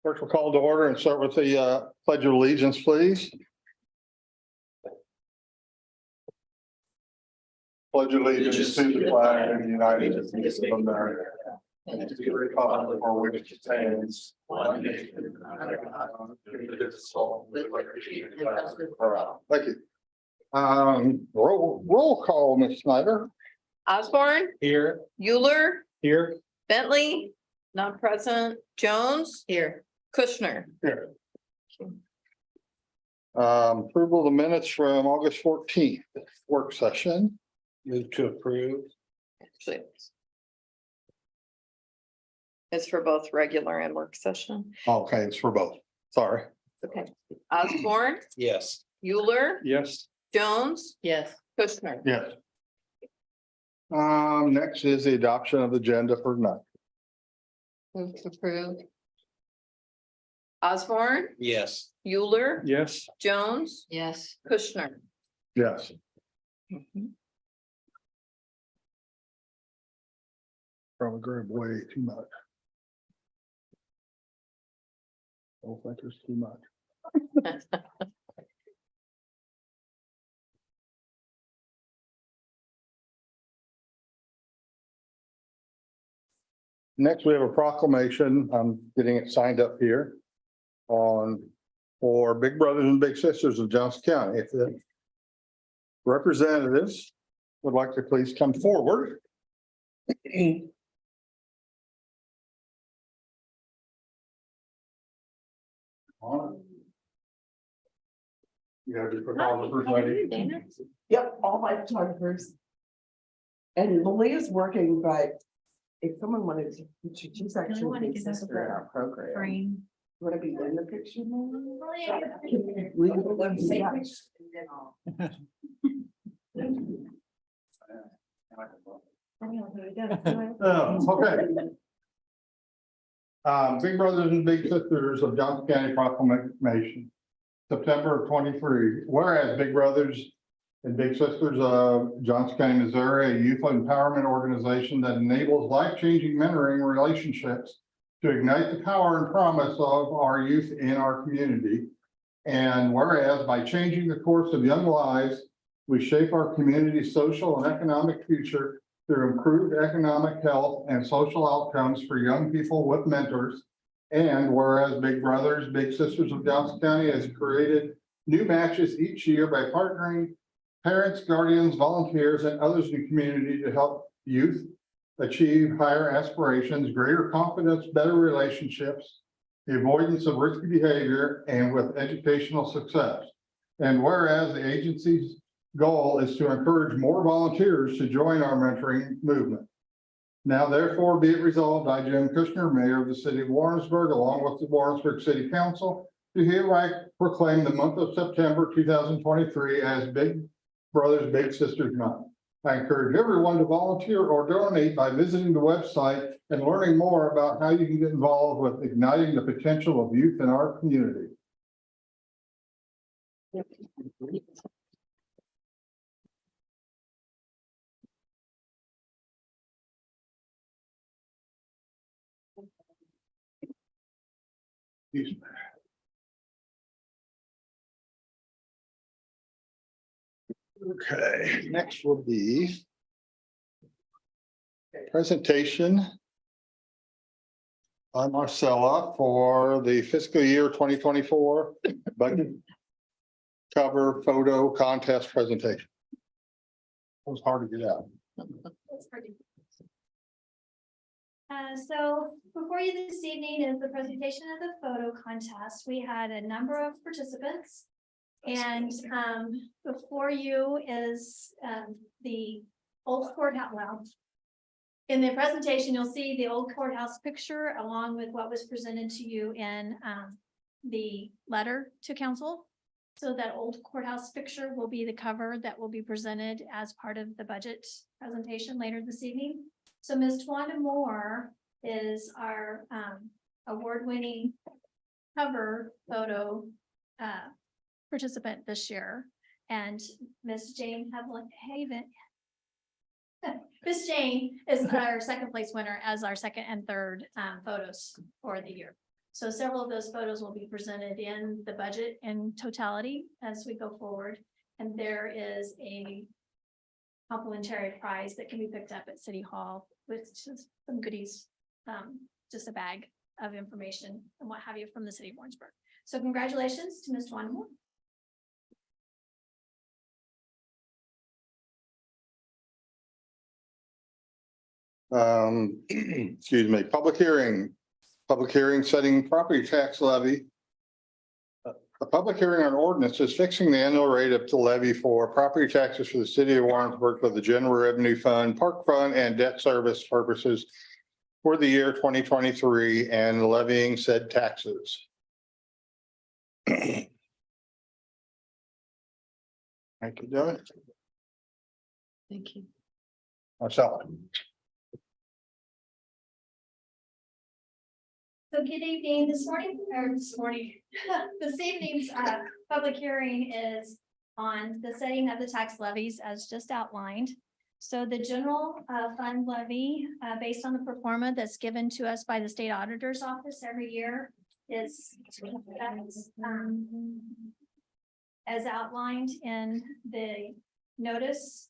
First, we'll call to order and start with the Pledge of Allegiance, please. Pledge allegiance to the flag of the United States of America and to the republic for which it stands, one nation, indivisible, with liberty and justice for all. Thank you. Roll call, Ms. Snyder. Osborne, Here. Euler, Here. Bentley, not present, Jones. Here. Kushner. Here. Approval of the minutes from August 14th, work session. Move to approve. Actually, it's for both regular and work session. Okay, it's for both. Sorry. Okay. Osborne, Yes. Euler, Yes. Jones. Yes. Kushner. Yes. Next is the adoption of the agenda for tonight. Move to approve. Osborne, Yes. Euler, Yes. Jones. Yes. Kushner. Yes. Probably grab way too much. I don't think there's too much. Next, we have a proclamation. I'm getting it signed up here for Big Brothers and Big Sisters of Johnson County. If the representatives would like to please come forward. You gotta be photographers ready. Yep, all my photographers. And Malia's working, but if someone wanted to, she's actually a big sister in our program. Frame. You want to be in the picture? Okay. Big Brothers and Big Sisters of Johnson County Proclamation, September of 23. Whereas Big Brothers and Big Sisters of Johnson County, Missouri, a youth empowerment organization that enables life-changing mentoring relationships to ignite the power and promise of our youth in our community. And whereas by changing the course of young lives, we shape our community's social and economic future through improved economic health and social outcomes for young people with mentors. And whereas Big Brothers, Big Sisters of Johnson County has created new matches each year by partnering parents, guardians, volunteers, and others in the community to help youth achieve higher aspirations, greater confidence, better relationships, the avoidance of risky behavior, and with educational success. And whereas the agency's goal is to encourage more volunteers to join our mentoring movement. Now therefore be it resolved, I, Jim Kushner, Mayor of the City of Warrensburg, along with the Warrensburg City Council, to hereby proclaim the month of September 2023 as Big Brothers Big Sisters Month. I encourage everyone to volunteer or donate by visiting the website and learning more about how you can get involved with igniting the potential of youth in our community. Excuse me. Okay, next will be presentation by Marcella for the fiscal year 2024 budget cover photo contest presentation. It was hard to get out. So before you this evening is the presentation of the photo contest. We had a number of participants. And before you is the old courthouse. Well, in the presentation, you'll see the old courthouse picture along with what was presented to you in the letter to council. So that old courthouse picture will be the cover that will be presented as part of the budget presentation later this evening. So Ms. Twanda Moore is our award-winning cover photo participant this year, and Miss Jane Miss Jane is our second place winner as our second and third photos for the year. So several of those photos will be presented in the budget in totality as we go forward. And there is a complimentary prize that can be picked up at City Hall with just some goodies, just a bag of information and what have you from the city of Warrensburg. So congratulations to Ms. Juan Moore. Excuse me, public hearing setting property tax levy. A public hearing on ordinances fixing the annual rate of the levy for property taxes for the city of Warrensburg for the general revenue fund, park fund, and debt service purposes for the year 2023 and levying said taxes. Thank you, Doug. Thank you. Marcella. So good evening, this evening's public hearing is on the setting of the tax levies as just outlined. So the general fund levy, based on the pro forma that's given to us by the state auditor's office every year, is as outlined in the notice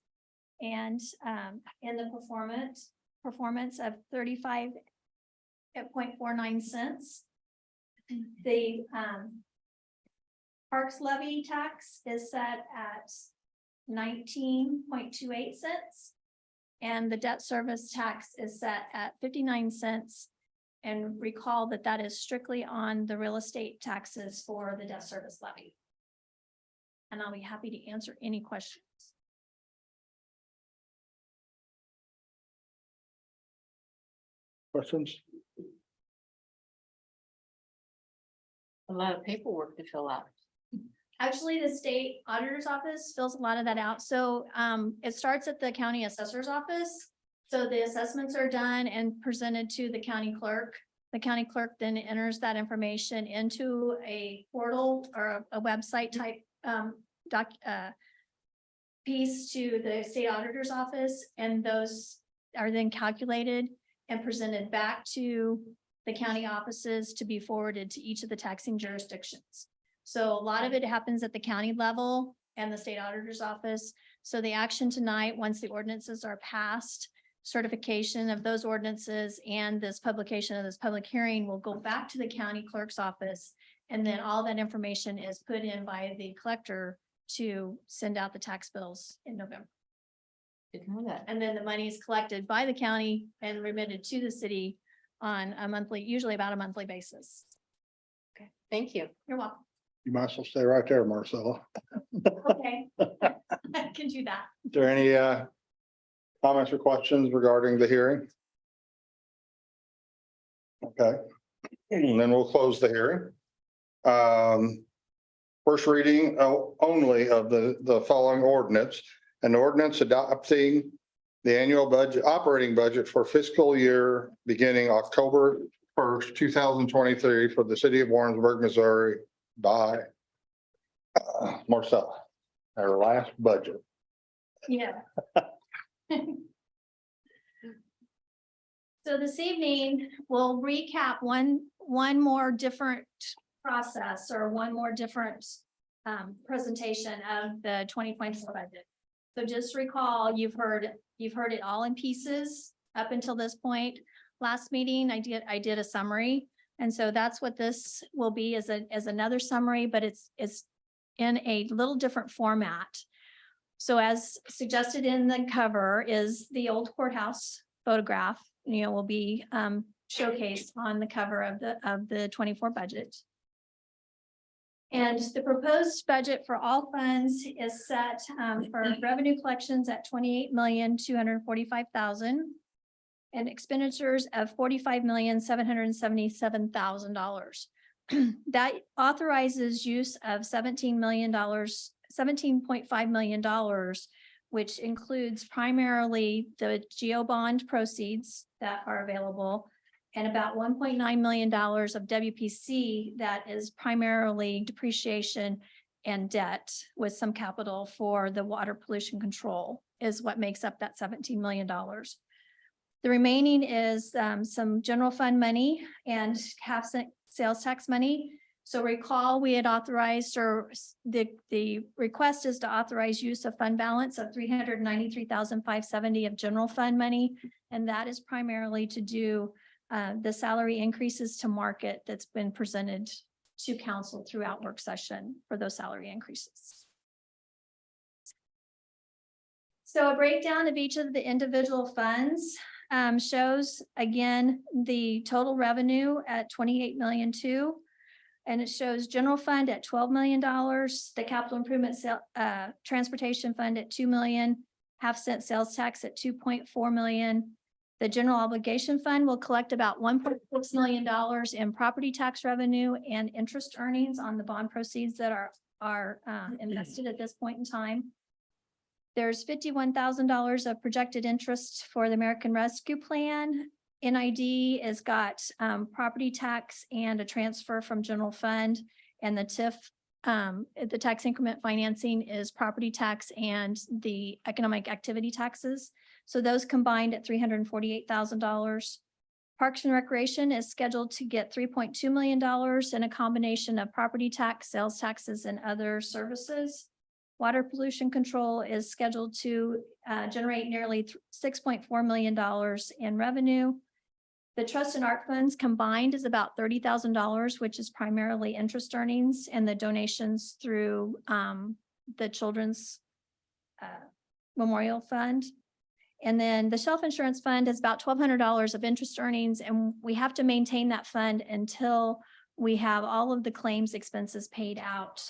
and in the performance of 35.49 cents. The parks levy tax is set at 19.28 cents. And the debt service tax is set at 59 cents. And recall that that is strictly on the real estate taxes for the debt service levy. And I'll be happy to answer any questions. Questions? A lot of paperwork to fill out. Actually, the state auditor's office fills a lot of that out. So it starts at the county assessor's office. So the assessments are done and presented to the county clerk. The county clerk then enters that information into a portal or a website type piece to the state auditor's office. And those are then calculated and presented back to the county offices to be forwarded to each of the taxing jurisdictions. So a lot of it happens at the county level and the state auditor's office. So the action tonight, once the ordinances are passed, certification of those ordinances and this publication of this public hearing will go back to the county clerk's office. And then all that information is put in by the collector to send out the tax bills in November. Didn't know that. And then the money is collected by the county and remitted to the city on a monthly, usually about a monthly basis. Okay, thank you. You're welcome. You might as well stay right there, Marcella. Okay. I can do that. Is there any comments or questions regarding the hearing? Okay, and then we'll close the hearing. First reading only of the following ordinance. An ordinance adopting the annual budget, operating budget for fiscal year beginning October 1st, 2023 for the city of Warrensburg, Missouri by Marcella, our last budget. Yeah. So this evening, we'll recap one more different process or one more different presentation of the 2024 budget. So just recall, you've heard it all in pieces up until this point. Last meeting, I did a summary. And so that's what this will be as another summary, but it's in a little different format. So as suggested in the cover is the old courthouse photograph, will be showcased on the cover of the 24 budget. And the proposed budget for all funds is set for revenue collections at $28,245,000 and expenditures of $45,777,000. That authorizes use of $17.5 million, which includes primarily the GEO bond proceeds that are available and about $1.9 million of WPC that is primarily depreciation and debt with some capital for the water pollution control is what makes up that $17 million. The remaining is some general fund money and sales tax money. So recall, we had authorized, or the request is to authorize use of fund balance of $393,570 of general fund money. And that is primarily to do the salary increases to market that's been presented to council throughout work session for those salary increases. So a breakdown of each of the individual funds shows again the total revenue at 28 million too. And it shows general fund at $12 million, the capital improvement transportation fund at 2 million, half-cent sales tax at 2.4 million. The general obligation fund will collect about $1.6 million in property tax revenue and interest earnings on the bond proceeds that are invested at this point in time. There's $51,000 of projected interest for the American Rescue Plan. NID has got property tax and a transfer from general fund, and the TIF, the tax increment financing is property tax and the economic activity taxes. So those combined at $348,000. Parks and Recreation is scheduled to get $3.2 million in a combination of property tax, sales taxes, and other services. Water pollution control is scheduled to generate nearly $6.4 million in revenue. The trust and art funds combined is about $30,000, which is primarily interest earnings and the donations through the Children's Memorial Fund. And then the Shelf Insurance Fund is about $1,200 of interest earnings, and we have to maintain that fund until we have all of the claims expenses paid out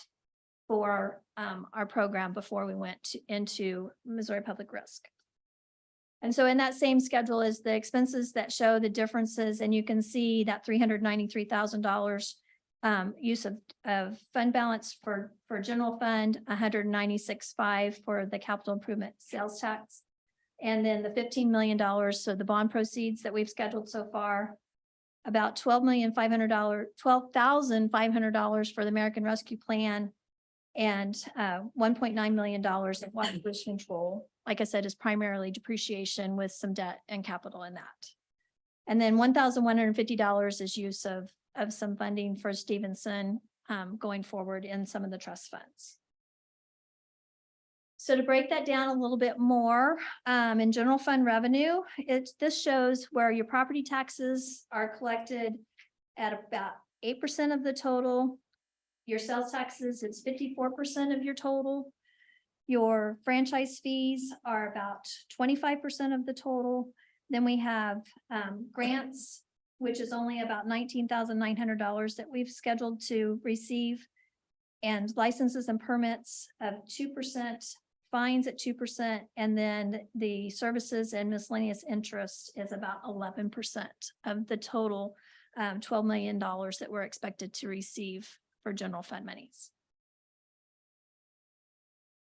for our program before we went into Missouri Public Risk. And so in that same schedule is the expenses that show the differences, and you can see that $393,000 use of fund balance for general fund, $196,500 for the capital improvement sales tax, and then the $15 million, so the bond proceeds that we've scheduled so far, about $12,500 for the American Rescue Plan, and $1.9 million of water pollution control. Like I said, is primarily depreciation with some debt and capital in that. And then $1,150 is use of some funding for Stevenson going forward in some of the trust funds. So to break that down a little bit more, in general fund revenue, this shows where your property taxes are collected at about 8% of the total. Your sales taxes is 54% of your total. Your franchise fees are about 25% of the total. Then we have grants, which is only about $19,900 that we've scheduled to receive, and licenses and permits of 2%, fines at 2%, and then the services and miscellaneous interest is about 11% of the total $12 million that we're expected to receive for general fund monies.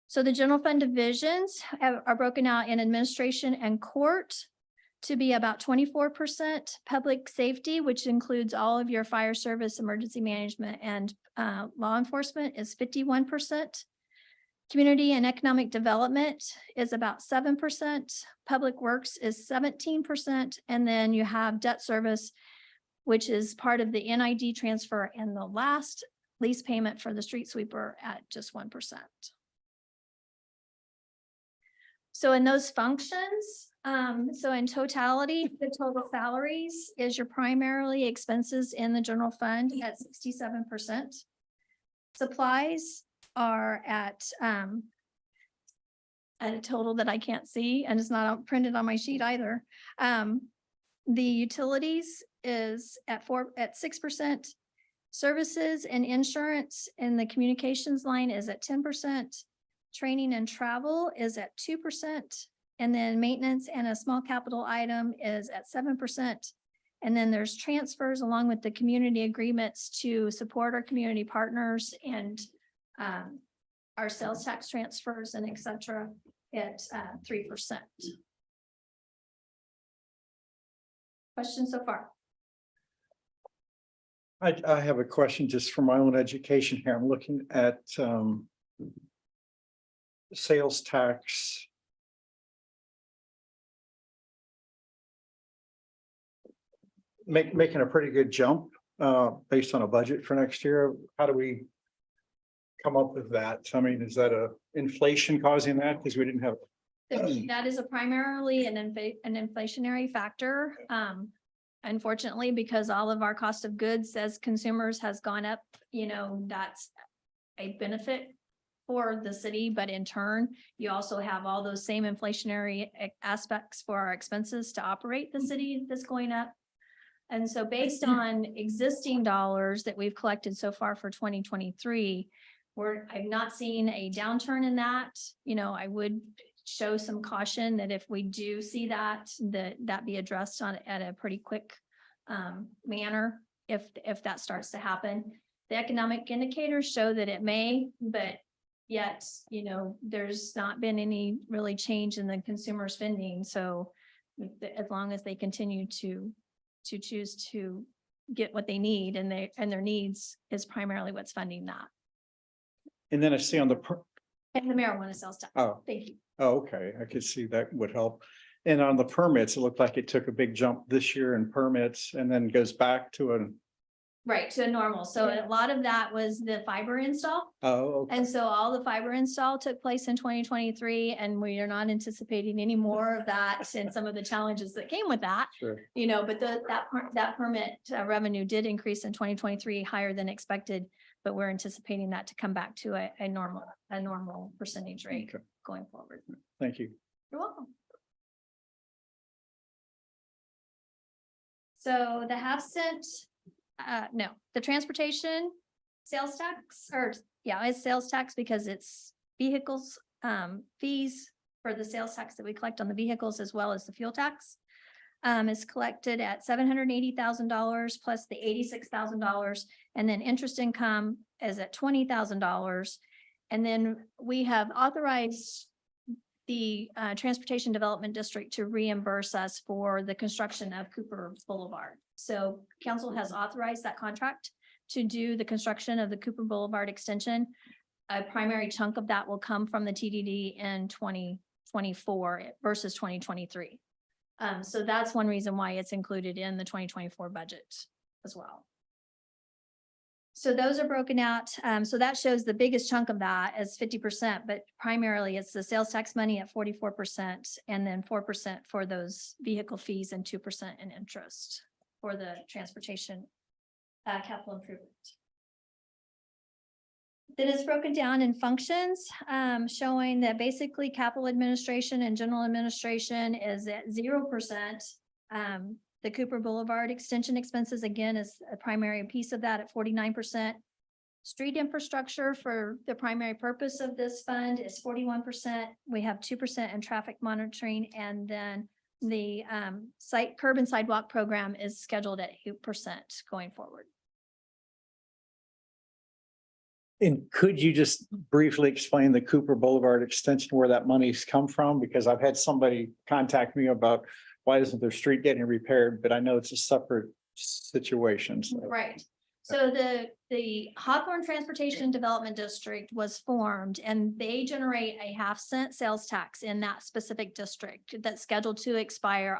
So the general fund divisions are broken out in administration and court to be about 24%, public safety, which includes all of your fire service, emergency management, and law enforcement, is 51%. Community and economic development is about 7%. Public works is 17%. And then you have debt service, which is part of the NID transfer, and the last lease payment for the street sweeper at just 1%. So in those functions, so in totality, the total salaries is your primarily expenses in the general fund at 67%. Supplies are at a total that I can't see, and it's not printed on my sheet either. The utilities is at 6%. Services and insurance in the communications line is at 10%. Training and travel is at 2%. And then maintenance and a small capital item is at 7%. And then there's transfers along with the community agreements to support our community partners and our sales tax transfers and et cetera at 3%. Questions so far? I have a question just for my own education here. I'm looking at sales tax making a pretty good jump, based on a budget for next year. How do we come up with that? I mean, is that a inflation causing that? Because we didn't have, That is a primarily an inflationary factor. Unfortunately, because all of our cost of goods as consumers has gone up, that's a benefit for the city, but in turn, you also have all those same inflationary aspects for our expenses to operate the city that's going up. And so based on existing dollars that we've collected so far for 2023, I've not seen a downturn in that. I would show some caution that if we do see that be addressed at a pretty quick manner, if that starts to happen. The economic indicators show that it may, but yet, there's not been any really change in the consumer spending. So as long as they continue to choose to get what they need and their needs is primarily what's funding that. and then I see on the, And the marijuana sales tax. oh, Thank you. oh, okay, I could see that would help. And on the permits, it looked like it took a big jump this year in permits and then goes back to an, Right, to a normal. So a lot of that was the fiber install. oh, okay. And so all the fiber install took place in 2023, and we are not anticipating any more of that and some of the challenges that came with that. Sure. But that permit revenue did increase in 2023 higher than expected, but we're anticipating that to come back to a normal percentage rate Okay. going forward. Thank you. You're welcome. So the the transportation sales tax, it's sales tax because it's vehicles, fees for the sales tax that we collect on the vehicles as well as the fuel tax. Is collected at $780,000 plus the $86,000. And then interest income is at $20,000. And then we have authorized the Transportation Development District to reimburse us for the construction of Cooper Boulevard. So council has authorized that contract to do the construction of the Cooper Boulevard extension. A primary chunk of that will come from the TDD in 2024 versus 2023. So that's one reason why it's included in the 2024 budget as well. So those are broken out. So that shows the biggest chunk of that as 50%, but primarily it's the sales tax money at 44% and then 4% for those vehicle fees and 2% in interest for the transportation capital improvement. Then it's broken down in functions, showing that basically capital administration and general administration is at 0%. The Cooper Boulevard extension expenses, again, is a primary piece of that at 49%. Street infrastructure for the primary purpose of this fund is 41%. We have 2% in traffic monitoring, and then the curb and sidewalk program is scheduled at 8% going forward. And could you just briefly explain the Cooper Boulevard extension, where that money's come from? Because I've had somebody contact me about why isn't their street getting repaired, but I know it's a separate situation. So. Right. So the Hawthorne Transportation Development District was formed, and they generate a 0.5-cent sales tax in that specific district that's scheduled to expire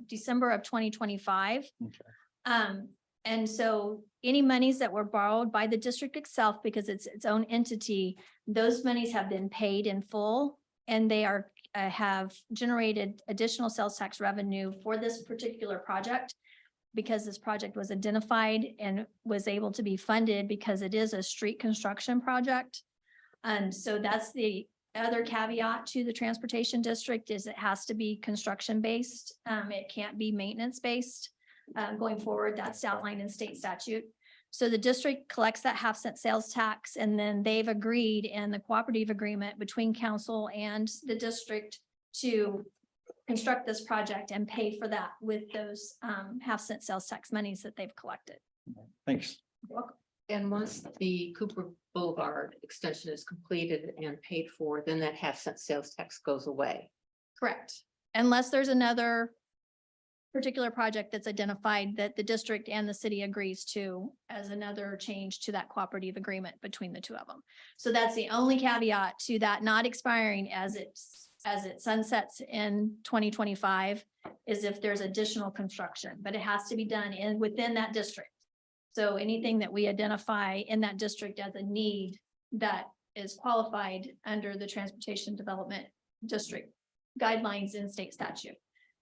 December of 2025. Okay. And so any monies that were borrowed by the district itself, because it's its own entity, those monies have been paid in full, and they have generated additional sales tax revenue for this particular project, because this project was identified and was able to be funded because it is a street construction project. And so that's the other caveat to the transportation district, is it has to be construction based. It can't be maintenance based. Going forward, that's outlined in state statute. So the district collects that 0.5-cent sales tax, and then they've agreed in the cooperative agreement between council and the district to construct this project and pay for that with those 0.5-cent sales tax monies that they've collected. Thanks. You're welcome. And once the Cooper Boulevard extension is completed and paid for, then that 0.5-cent sales tax goes away. Correct. Unless there's another particular project that's identified that the district and the city agrees to as another change to that cooperative agreement between the two of them. So that's the only caveat to that not expiring as as it sunsets in 2025 is if there's additional construction, but it has to be done within that district. So anything that we identify in that district as a need that is qualified under the Transportation Development District guidelines in state statute,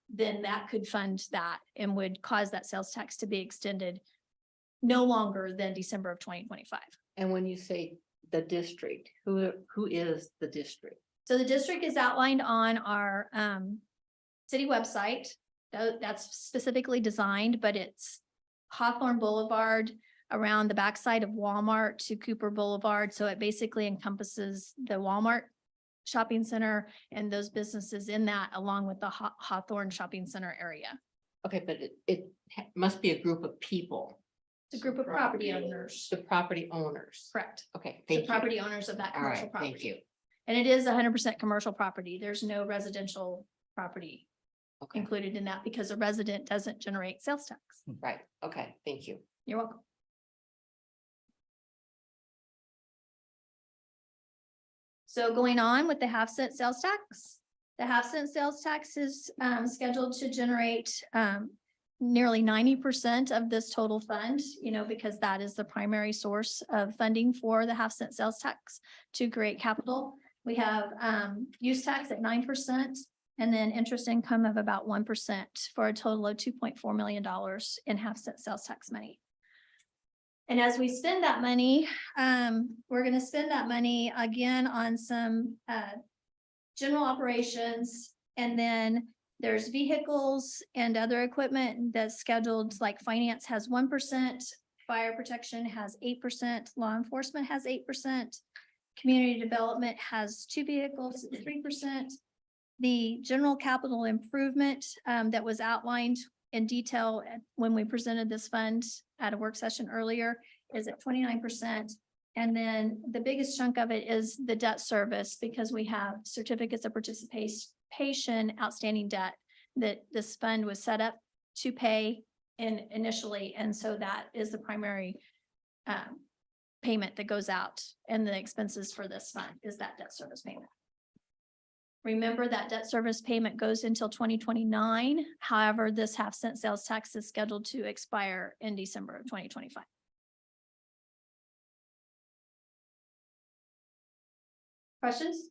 then that could fund that and would cause that sales tax to be extended no longer than December of 2025. And when you say the district, who is the district? So the district is outlined on our city website. That's specifically designed, but it's Hawthorne Boulevard around the backside of Walmart to Cooper Boulevard. So it basically encompasses the Walmart shopping center and those businesses in that, along with the Hawthorne Shopping Center area. Okay, but it must be a group of people, It's a group of property owners. the property owners. Correct. Okay, The thank you. property owners of that All commercial right, property. thank you. And it is 100% commercial property. There's no residential property Okay, included in that because a resident doesn't generate sales tax. right, okay, thank you. You're welcome. So going on with the half-cent sales tax, the half-cent sales tax is scheduled to generate nearly 90% of this total fund, because that is the primary source of funding for the half-cent sales tax to create capital. We have use tax at 9%. And then interest income of about 1% for a total of $2.4 million in half-cent sales tax money. And as we spend that money, we're going to spend that money again on some general operations. And then there's vehicles and other equipment that's scheduled, like finance has 1%, fire protection has 8%, law enforcement has 8%, community development has 2 vehicles, 3%. The general capital improvement that was outlined in detail when we presented this fund at a work session earlier is at 29%. And then the biggest chunk of it is the debt service, because we have certificates of participation, outstanding debt that this fund was set up to pay initially. And so that is the primary payment that goes out, and the expenses for this fund is that debt service payment. Remember that debt service payment goes until 2029. However, this half-cent sales tax is scheduled to expire in December of 2025. Questions?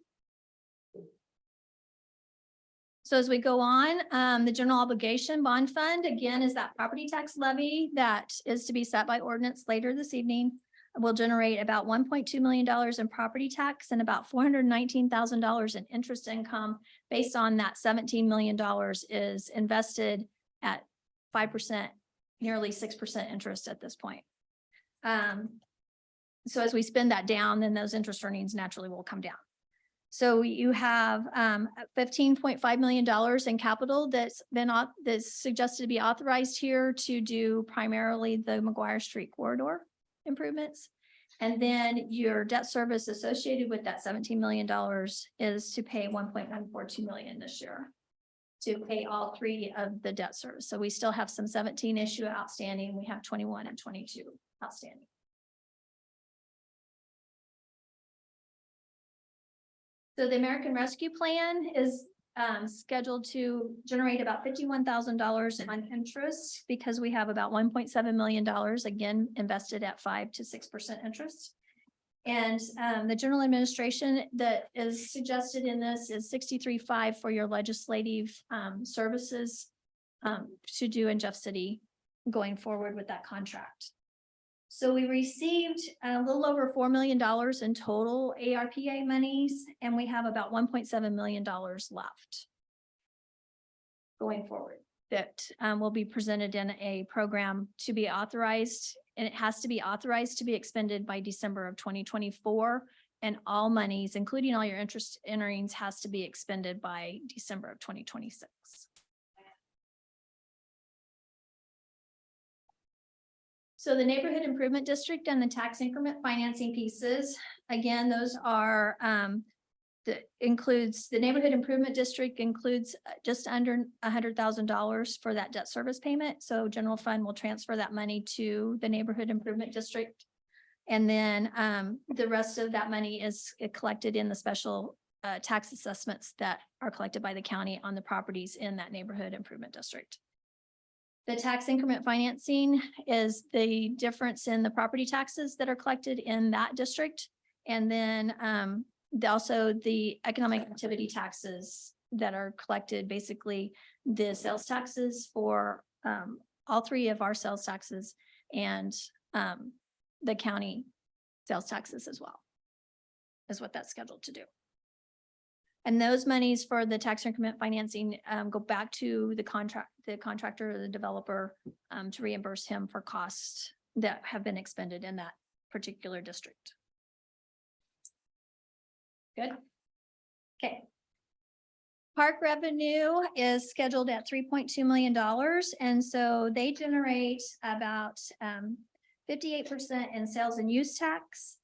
So as we go on, the general obligation bond fund, again, is that property tax levy that is to be set by ordinance later this evening. Will generate about $1.2 million in property tax and about $419,000 in interest income based on that $17 million is invested at 5%, nearly 6% interest at this point. So as we spend that down, then those interest earnings naturally will come down. So you have $15.5 million in capital that's suggested to be authorized here to do primarily the McGuire Street corridor improvements. And then your debt service associated with that $17 million is to pay $1.142 million this year to pay all 3 of the debt service. So we still have some 17 issue outstanding. We have 21 and 22 outstanding. So the American Rescue Plan is scheduled to generate about $51,000 on interest, because we have about $1.7 million again invested at 5 to 6% interest. And the general administration that is suggested in this is 63.5 for your legislative services to do in Jeff City going forward with that contract. So we received a little over $4 million in total ARPA monies, and we have about $1.7 million left going forward that will be presented in a program to be authorized, and it has to be authorized to be expended by December of 2024. And all monies, including all your interest earnings, has to be expended by December of 2026. So the neighborhood improvement district and the tax increment financing pieces, again, those are that includes the neighborhood improvement district includes just under $100,000 for that debt service payment. So general fund will transfer that money to the neighborhood improvement district. And then the rest of that money is collected in the special tax assessments that are collected by the county on the properties in that neighborhood improvement district. The tax increment financing is the difference in the property taxes that are collected in that district. And then also the economic activity taxes that are collected, basically the sales taxes for all three of our sales taxes and the county sales taxes as well, is what that's scheduled to do. And those monies for the tax increment financing go back to the contractor or the developer to reimburse him for costs that have been expended in that particular district. Good. Okay. Park revenue is scheduled at $3.2 million. And so they generate about 58% in sales and use tax.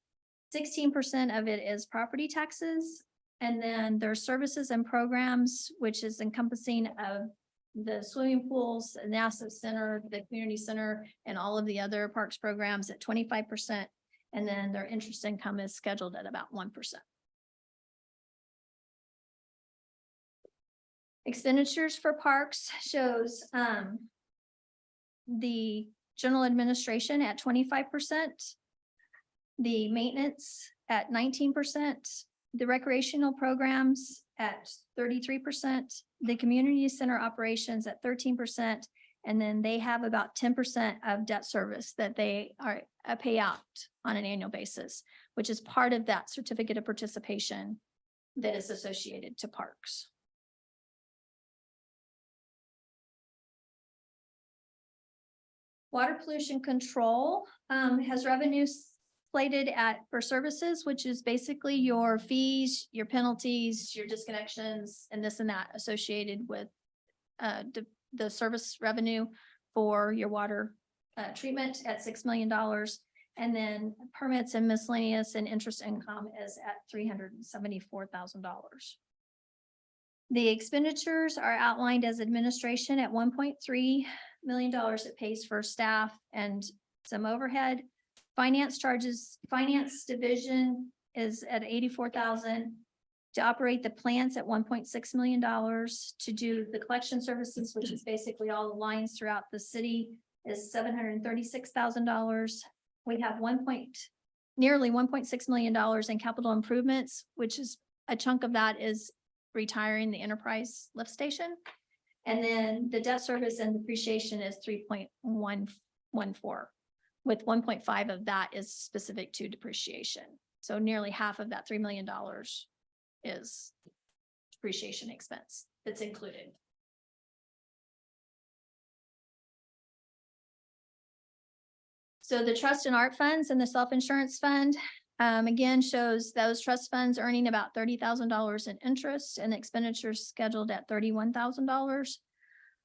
16% of it is property taxes. And then their services and programs, which is encompassing of the swimming pools, the NASA Center, the community center, and all of the other parks programs at 25%. And then their interest income is scheduled at about 1%. Expenditures for parks shows the general administration at 25%, the maintenance at 19%, the recreational programs at 33%, the community center operations at 13%, and then they have about 10% of debt service that they are pay out on an annual basis, which is part of that certificate of participation that is associated to parks. Water pollution control has revenue slated for services, which is basically your fees, your penalties, your disconnections, and this and that associated with the service revenue for your water treatment at $6 million. And then permits and miscellaneous and interest income is at $374,000. The expenditures are outlined as administration at $1.3 million. It pays for staff and some overhead. Finance charges, finance division is at $84,000. To operate the plants at $1.6 million. To do the collection services, which is basically all the lines throughout the city, is $736,000. We have nearly $1.6 million in capital improvements, which is a chunk of that is retiring the enterprise lift station. And then the debt service and depreciation is 3.114, with 1.5 of that is specific to depreciation. So nearly half of that $3 million is depreciation expense that's included. So the trust and art funds and the self-insurance fund, again, shows those trust funds earning about $30,000 in interest and expenditures scheduled at $31,000.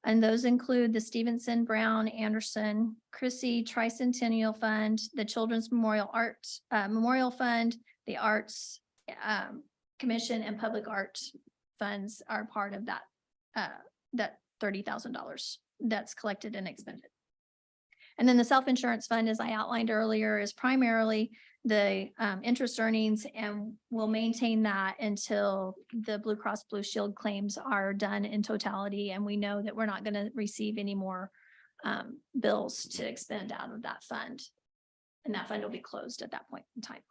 And those include the Stevenson, Brown, Anderson, Chrissy Tricentennial Fund, the Children's Memorial Fund, the Arts Commission, and Public Art funds are part of that, that $30,000 that's collected and expended. And then the self-insurance fund, as I outlined earlier, is primarily the interest earnings, and we'll maintain that until the Blue Cross Blue Shield claims are done in totality. And we know that we're not going to receive any more bills to expend out of that fund. And that fund will be closed at that point in time.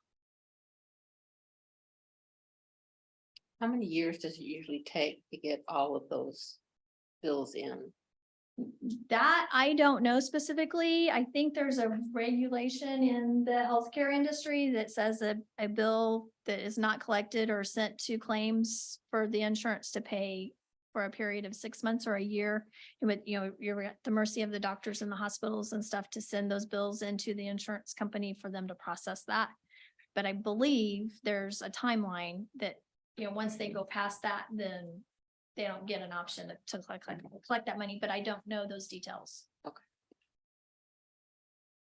How many years does it usually take to get all of those bills in? That I don't know specifically. I think there's a regulation in the healthcare industry that says a bill that is not collected or sent to claims for the insurance to pay for a period of 6 months or a year. But you're at the mercy of the doctors and the hospitals and stuff to send those bills into the insurance company for them to process that. But I believe there's a timeline that, once they go past that, then they don't get an option to collect that money, but I don't know those details. Okay.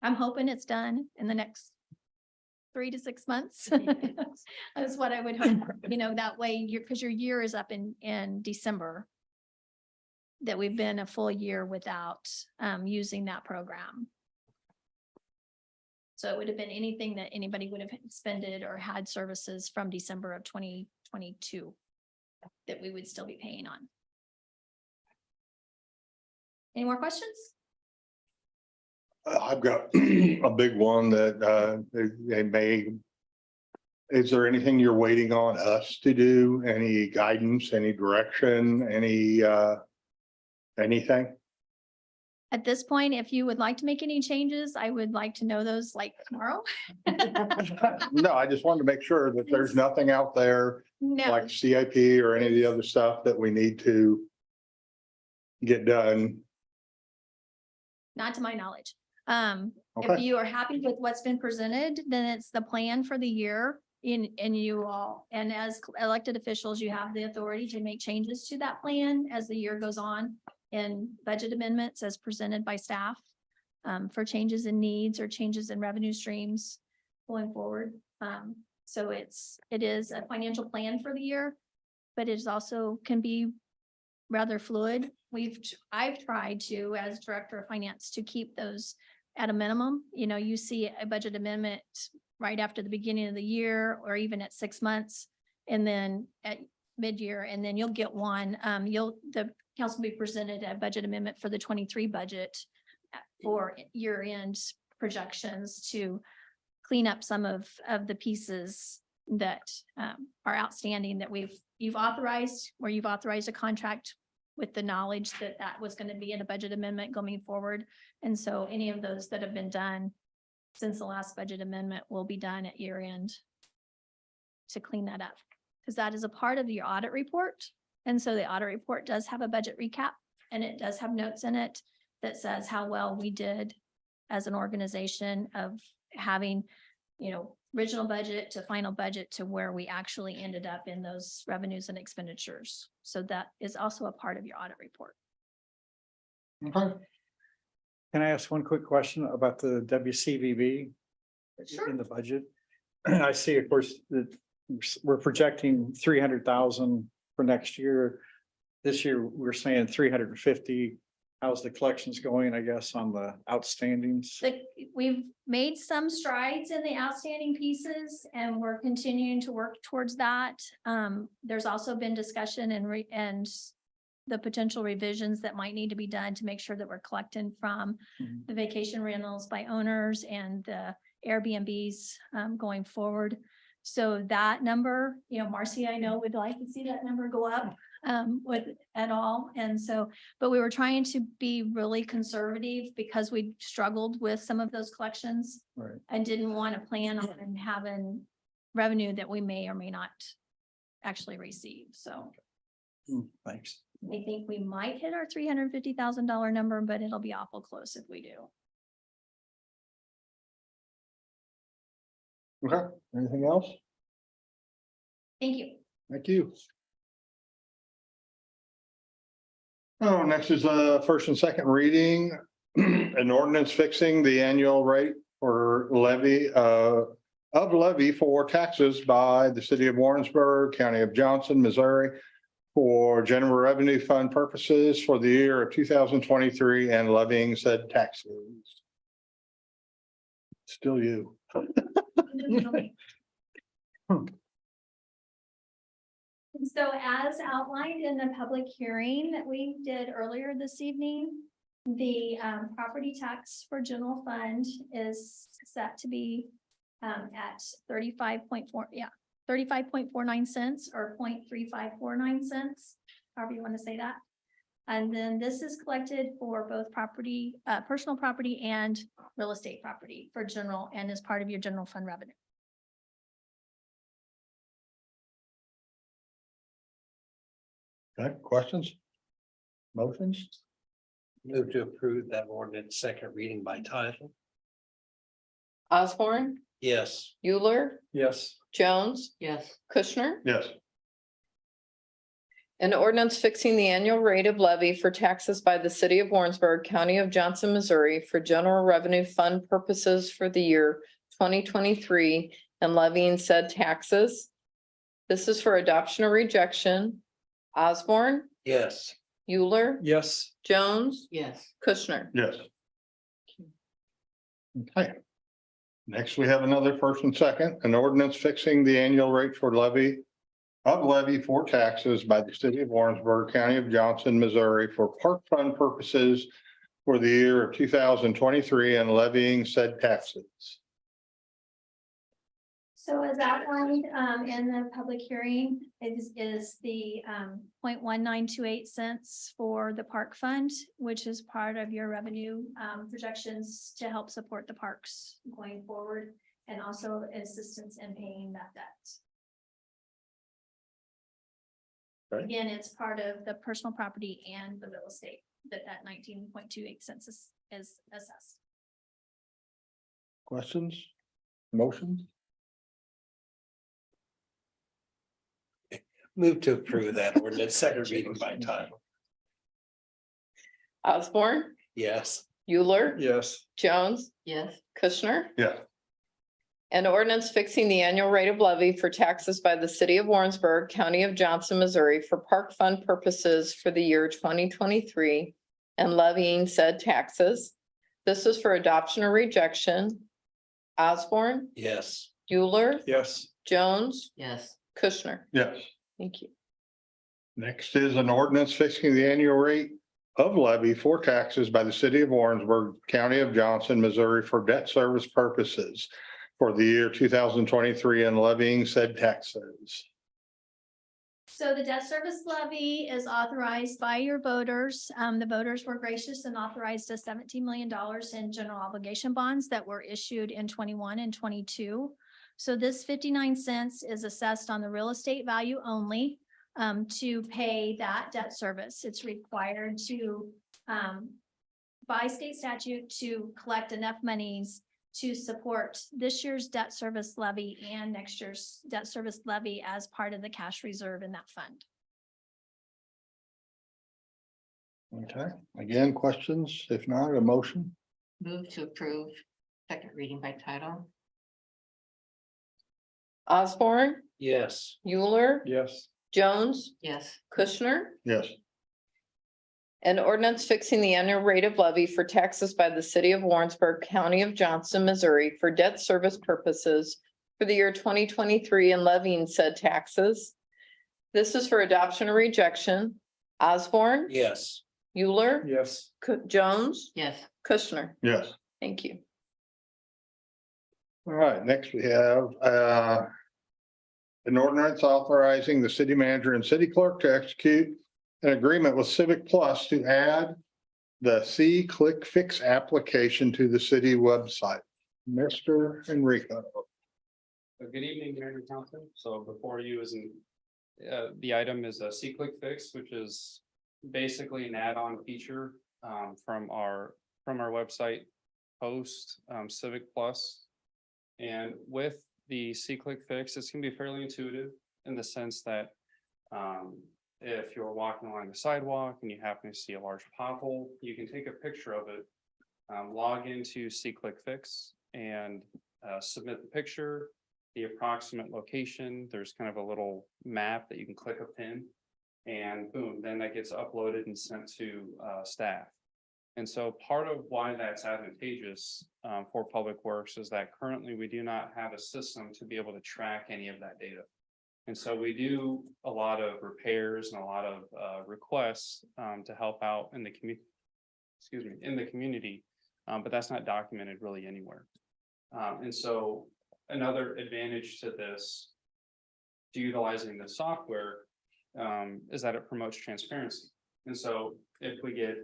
I'm hoping it's done in the next 3 to 6 months. That's what I would hope, that way because your year is up in December, that we've been a full year without using that program. So it would have been anything that anybody would have expended or had services from December of 2020 22 that we would still be paying on. Any more questions? I've got a big one that they may. Is there anything you're waiting on us to do? Any guidance, any direction, anything? At this point, if you would like to make any changes, I would like to know those like tomorrow. No, I just wanted to make sure that there's nothing out there No, like CIP or any of the other stuff that we need to get done. not to my knowledge. If Okay. you are happy with what's been presented, then it's the plan for the year. And you all, and as elected officials, you have the authority to make changes to that plan as the year goes on. And budget amendments as presented by staff for changes in needs or changes in revenue streams going forward. So it is a financial plan for the year, but it is also can be rather fluid. I've tried to, as director of finance, to keep those at a minimum. You know, you see a budget amendment right after the beginning of the year, or even at 6 months, and then at mid-year, and then you'll get one. The council will be presented a budget amendment for the 23 budget for year-end projections to clean up some of the pieces that are outstanding that you've authorized, where you've authorized a contract with the knowledge that that was going to be in a budget amendment going forward. And so any of those that have been done since the last budget amendment will be done at year end to clean that up, because that is a part of your audit report. And so the audit report does have a budget recap, and it does have notes in it that says how well we did as an organization of having, you know, original budget to final budget to where we actually ended up in those revenues and expenditures. So that is also a part of your audit report. Okay. Can I ask one quick question about the WCVB? Sure. In the budget? I see, of course, that we're projecting 300,000 for next year. This year, we're saying 350. How's the collections going, I guess, on the outstandings? We've made some strides in the outstanding pieces, and we're continuing to work towards that. There's also been discussion and the potential revisions that might need to be done to make sure that we're collecting from the vacation rentals by owners and the Airbnbs going forward. So that number, you know, Marcy, I know would like to see that number go up with at all. And so, but we were trying to be really conservative because we struggled with some of those collections. Right. And didn't want to plan on having revenue that we may or may not actually receive. So Thanks. I think we might hit our $350,000 number, but it'll be awful close if we do. Okay. Anything else? Thank you. Thank you. Oh, next is first and second reading, an ordinance fixing the annual rate for levy for taxes by the city of Warrensburg, county of Johnson, Missouri, for general revenue fund purposes for the year of 2023 and levying said taxes. Still you. And so as outlined in the public hearing that we did earlier this evening, the property tax for general fund is set to be at 35.49 cents or 0.3549 cents, however you want to say that. And then this is collected for both property, personal property and real estate property for general, and as part of your general fund revenue. Okay, questions? Motions? Move to approve that ordinance second reading by title. Osborne, Yes. Euler, Yes. Jones, Yes. Kushner. Yes. An ordinance fixing the annual rate of levy for taxes by the city of Warrensburg, county of Johnson, Missouri for general revenue fund purposes for the year 2023 and levying said taxes. This is for adoption or rejection. Osborne, Yes. Euler, Yes. Jones, Yes. Kushner. Yes. Okay. Next, we have another first and second, an ordinance fixing the annual rate for levy of levy for taxes by the city of Warrensburg, county of Johnson, Missouri for park fund purposes for the year of 2023 and levying said taxes. So as outlined in the public hearing, is the 0.1928 cents for the park fund, which is part of your revenue projections to help support the parks going forward, and also assistance in paying that debt. Okay. Again, it's part of the personal property and the real estate that 19.28 cents is assessed. Questions? Motions? Move to approve that ordinance second reading by title. Osborne, Yes. Euler, Yes. Jones, Yes. Kushner. Yeah. An ordinance fixing the annual rate of levy for taxes by the city of Warrensburg, county of Johnson, Missouri for park fund purposes for the year 2023 and levying said taxes. This is for adoption or rejection. Osborne, Yes. Euler, Yes. Jones, Yes. Kushner. Yes. Thank you. Next is an ordinance fixing the annual rate of levy for taxes by the city of Warrensburg, county of Johnson, Missouri for debt service purposes for the year 2023 and levying said taxes. So the debt service levy is authorized by your voters. The voters were gracious and authorized us $17 million in general obligation bonds that were issued in 21 and 22. So this 59 cents is assessed on the real estate value only to pay that debt service. It's required to by state statute to collect enough monies to support this year's debt service levy and next year's debt service levy as part of the cash reserve in that fund. Okay, again, questions? If not, a motion? Move to approve second reading by title. Osborne, Yes. Euler, Yes. Jones, Yes. Kushner. Yes. An ordinance fixing the annual rate of levy for taxes by the city of Warrensburg, county of Johnson, Missouri for debt service purposes for the year 2023 and levying said taxes. This is for adoption or rejection. Osborne, Yes. Euler, Yes. Jones, Yes. Kushner. Yes. Thank you. All right, next we have an ordinance authorizing the city manager and city clerk to execute an agreement with Civic Plus to add the C-Click Fix application to the city website. Mr. Enrico. Good evening, Mayor and Council. So before you is the item is a C-Click Fix, which is basically an add-on feature from our website host, Civic Plus. And with the C-Click Fix, it's gonna be fairly intuitive in the sense that if you're walking along the sidewalk and you happen to see a large pothole, you can take a picture of it, log into C-Click Fix and submit the picture, the approximate location. There's kind of a little map that you can click a pin and boom, then that gets uploaded and sent to staff. And so part of why that's advantageous for Public Works is that currently we do not have a system to be able to track any of that data. And so we do a lot of repairs and a lot of requests to help out in the community, but that's not documented really anywhere. And so another advantage to this, to utilizing the software, is that it promotes transparency. And so if we get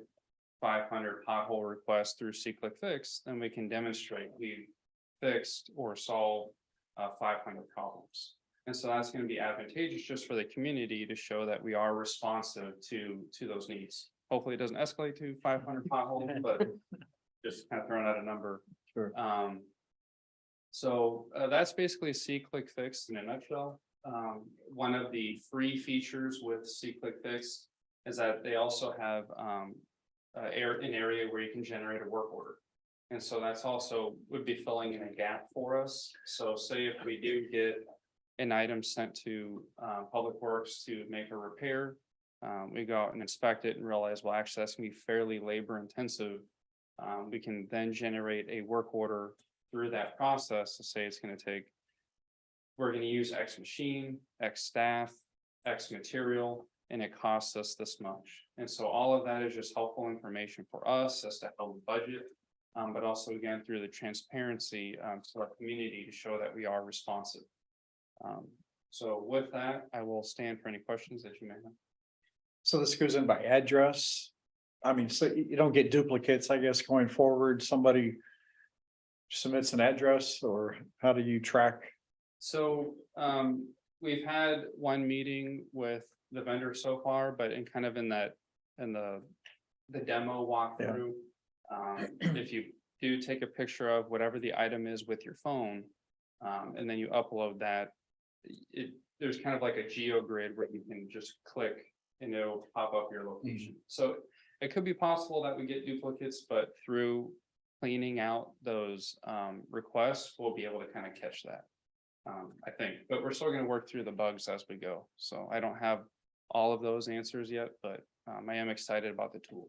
500 pothole requests through C-Click Fix, then we can demonstrate we fixed or solved 500 problems. And so that's going to be advantageous just for the community to show that we are responsive to those needs. Hopefully it doesn't escalate to 500 potholes, but just kind of throwing out a number. Sure. So that's basically C-Click Fix in a nutshell. One of the free features with C-Click Fix is that they also have an area where you can generate a work order. And so that's also would be filling in a gap for us. So say if we do get an item sent to Public Works to make a repair, we go out and inspect it and realize, well, actually that's gonna be fairly labor intensive. We can then generate a work order through that process to say it's gonna take, we're gonna use X machine, X staff, X material and it costs us this much. And so all of that is just helpful information for us as to how we budget. But also again, through the transparency, to our community to show that we are responsive. So with that, I will stand for any questions that you may have. So this goes in by address. I mean, so you don't get duplicates, I guess, going forward. Somebody submits an address, or how do you track? So, we've had one meeting with the vendor so far, but in kind of in that, in the demo walkthrough. If you do take a picture of whatever the item is with your phone, and then you upload that, there's kind of like a geo grid where you can just click and it'll pop up your location. So it could be possible that we get duplicates, but through cleaning out those requests, we'll be able to kind of catch that. I think, but we're still gonna work through the bugs as we go. So I don't have all of those answers yet, but I am excited about the tool.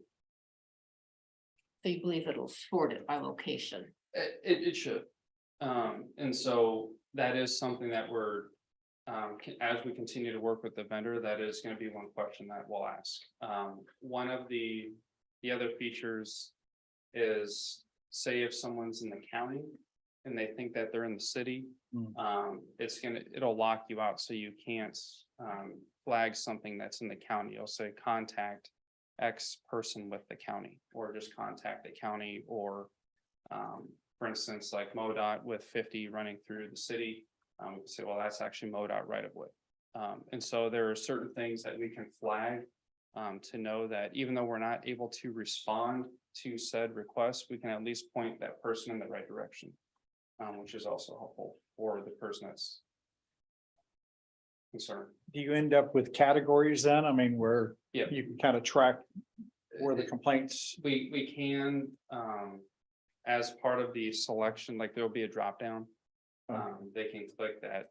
So you believe it'll sort it by location? It should. And so that is something that we're, as we continue to work with the vendor, that is gonna be one question that we'll ask. One of the other features is, say if someone's in the county and they think that they're in the city, it'll lock you out, so you can't flag something that's in the county. It'll say contact X person with the county, or just contact the county, or for instance, like MoDOT with 50 running through the city. We can say, well, that's actually MoDOT right of way. And so there are certain things that we can flag to know that even though we're not able to respond to said request, we can at least point that person in the right direction, which is also helpful for the person that's concerned. Do you end up with categories then? I mean, where Yeah. you can kind of track where the complaints? We can, as part of the selection, like there'll be a drop down. They can click that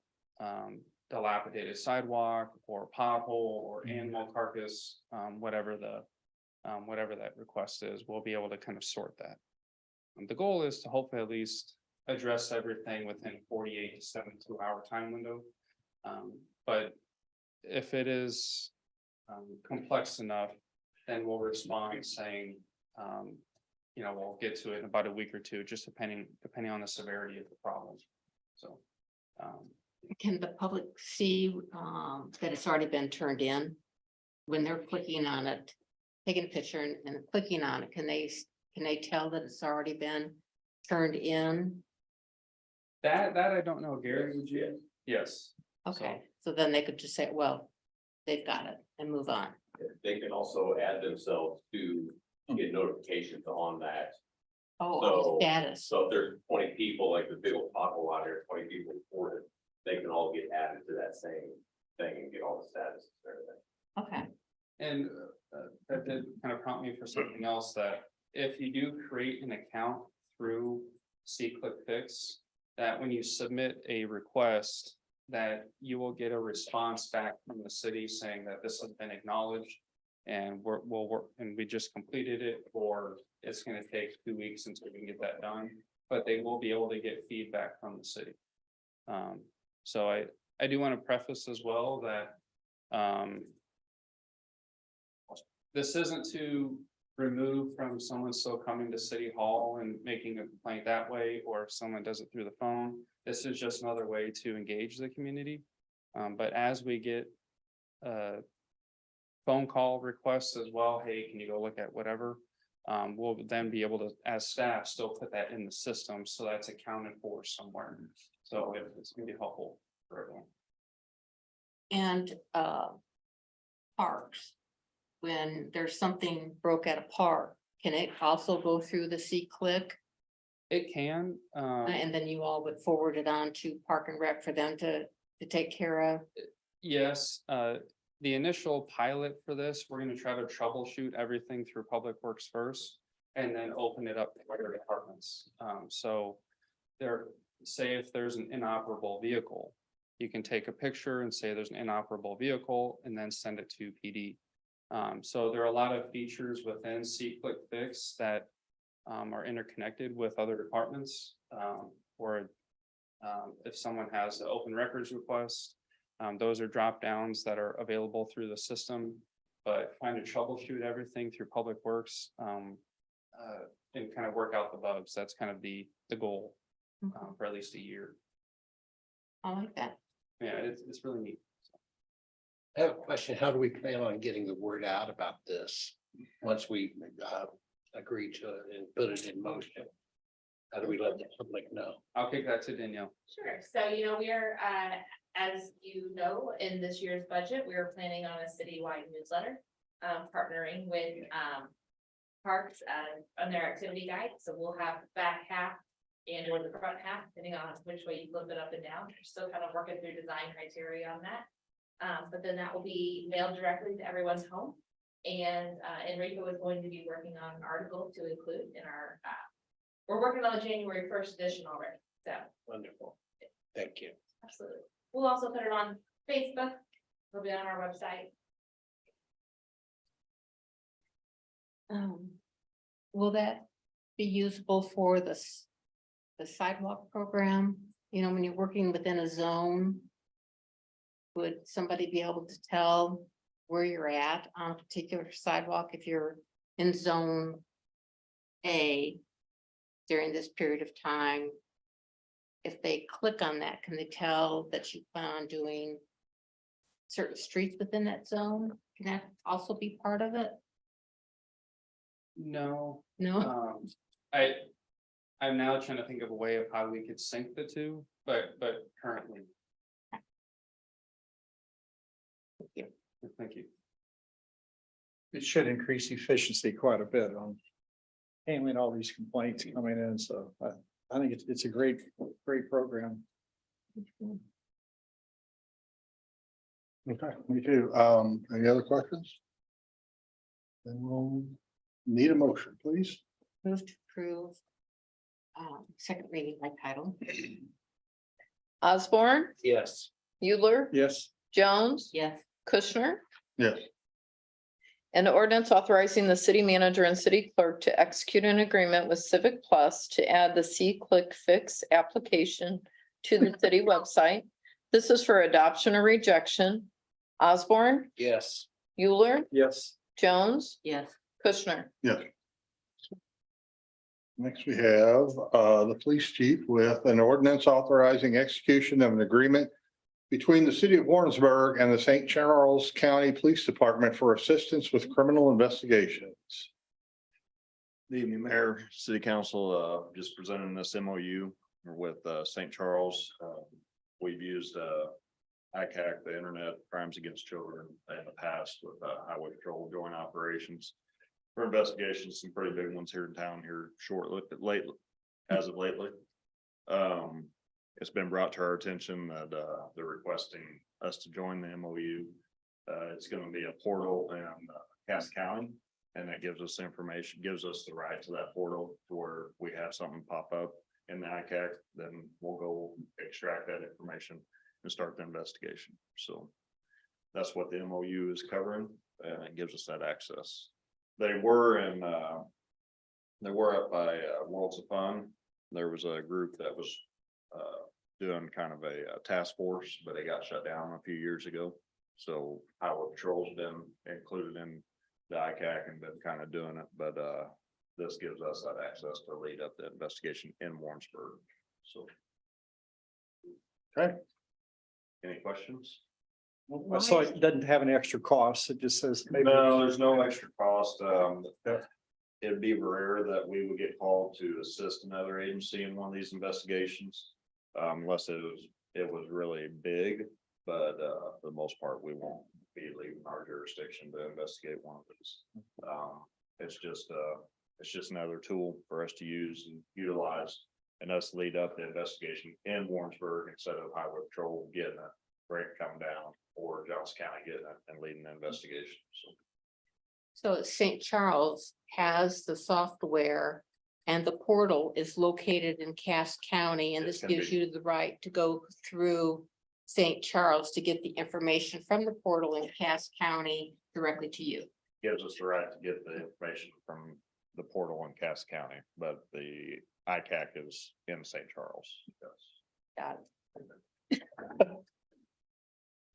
dilapidated sidewalk or pothole or animal carcass, whatever that request is, we'll be able to kind of sort that. The goal is to hopefully at least address everything within 48 to 72 hour time window. But if it is complex enough, then we'll respond saying, we'll get to it in about a week or two, just depending on the severity of the problem. So. Can the public see that it's already been turned in? When they're clicking on it, taking a picture and clicking on it, can they tell that it's already been turned in? That I don't know, Gary, would you? Yes. Okay, so then they could just say, well, they've got it and move on. They can also add themselves to get notifications on that. Oh, So- on the status. So if there's 20 people, like the big old pothole out here, 20 people reported, they can all get added to that same thing and get all the status and everything. Okay, And that did kind of prompt me for something else, that if you do create an account through SeeClickFix, that when you submit a request, that you will get a response back from the city saying that this has been acknowledged and we'll work, and we just completed it, or it's gonna take 2 weeks until we can get that done, but they will be able to get feedback from the city. So I do want to preface as well that this isn't to remove from someone still coming to City Hall and making a complaint that way, or if someone does it through the phone. This is just another way to engage the community. But as we get phone call requests as well, hey, can you go look at whatever? We'll then be able to, as staff, still put that in the system, so that's accounted for somewhere. So it's gonna be helpful for everyone. and parks. When there's something broke at a park, can it also go through the C-Click? It can, And then you all would forward it on to Park and Rec for them to take care of? yes, the initial pilot for this, we're gonna try to troubleshoot everything through Public Works first. And then open it up to other departments. So say if there's an inoperable vehicle, you can take a picture and say there's an inoperable vehicle and then send it to PD. So there are a lot of features within SeeClickFix that are interconnected with other departments. Or if someone has an open records request, Those are drop downs that are available through the system, but trying to troubleshoot everything through Public Works. And kind of work out the bugs. That's kind of the goal for at least a year. I like that. Yeah, it's really neat. I have a question. How do we plan on getting the word out about this? Once we agree to it and put it in motion? How do we let the public know? I'll kick that to Danielle. Sure, so we are, as you know, in this year's budget, we are planning on a citywide newsletter. Partnering with Parks on their activity guide, so we'll have the back half and or the front half, depending on which way you flip it up and down. We're still kind of working through design criteria on that. But then that will be mailed directly to everyone's home. And Enrico is going to be working on an article to include in our, we're working on the January 1st edition already, so. Wonderful. Thank you. Absolutely. We'll also put it on Facebook. It'll be on our website. Will that be usable for the sidewalk program? When you're working within a zone, would somebody be able to tell where you're at on a particular sidewalk if you're in zone A during this period of time? If they click on that, can they tell that you plan on doing certain streets within that zone? Can that also be part of it? No, No? I'm now trying to think of a way of how we could sync the two, but currently. Thank you. It should increase efficiency quite a bit on handling all these complaints coming in, so I think it's a great program. Okay, me too. Any other questions? Then we'll need a motion, please. Move to approve. Second reading by title. Osborne, Yes. Euler, Yes. Jones, Yes. Kushner. Yes. An ordinance authorizing the city manager and city clerk to execute an agreement with Civic Plus to add the C-Click Fix application to the city website. This is for adoption or rejection. Osborne, Yes. Euler, Yes. Jones, Yes. Kushner. Yes. Next, we have the police chief with an ordinance authorizing execution of an agreement between the city of Warrensburg and the St. Charles County Police Department for assistance with criminal investigations. Good evening, Mayor, City Council, just presenting this MOU with St. Charles. We've used ICAC, the Internet Crimes Against Children, in the past with Highway Patrol joint operations for investigations, some pretty big ones here in town here lately, as of lately. It's been brought to our attention that they're requesting us to join the MOU. It's going to be a portal in Cass County, and that gives us information, gives us the right to that portal where we have something pop up in the ICAC, then we'll go extract that information and start the investigation. So that's what the MOU is covering, and it gives us that access. They were up by Worlds of Fun. There was a group that was doing kind of a task force, but it got shut down a few years ago. So Highway Patrol's been included in the ICAC and been kind of doing it, but this gives us that access to lead up the investigation in Warrensburg. So. Okay. Any questions? So it doesn't have any extra costs. It just says. No, there's no extra cost. It'd be rare that we would get called to assist another agency in one of these investigations. Unless it was really big, but for the most part, we won't be leaving our jurisdiction to investigate one of these. It's just another tool for us to use and utilize, and us lead up the investigation in Warrensburg instead of Highway Patrol getting it, Grant coming down, or Johnson County getting it and leading the investigation. So St. Charles has the software and the portal is located in Cass County, and It this can gives be. you the right to go through St. Charles to get the information from the portal in Cass County directly to you. Gives us the right to get the information from the portal in Cass County, but the ICAC is in St. Charles. Yes. Got it.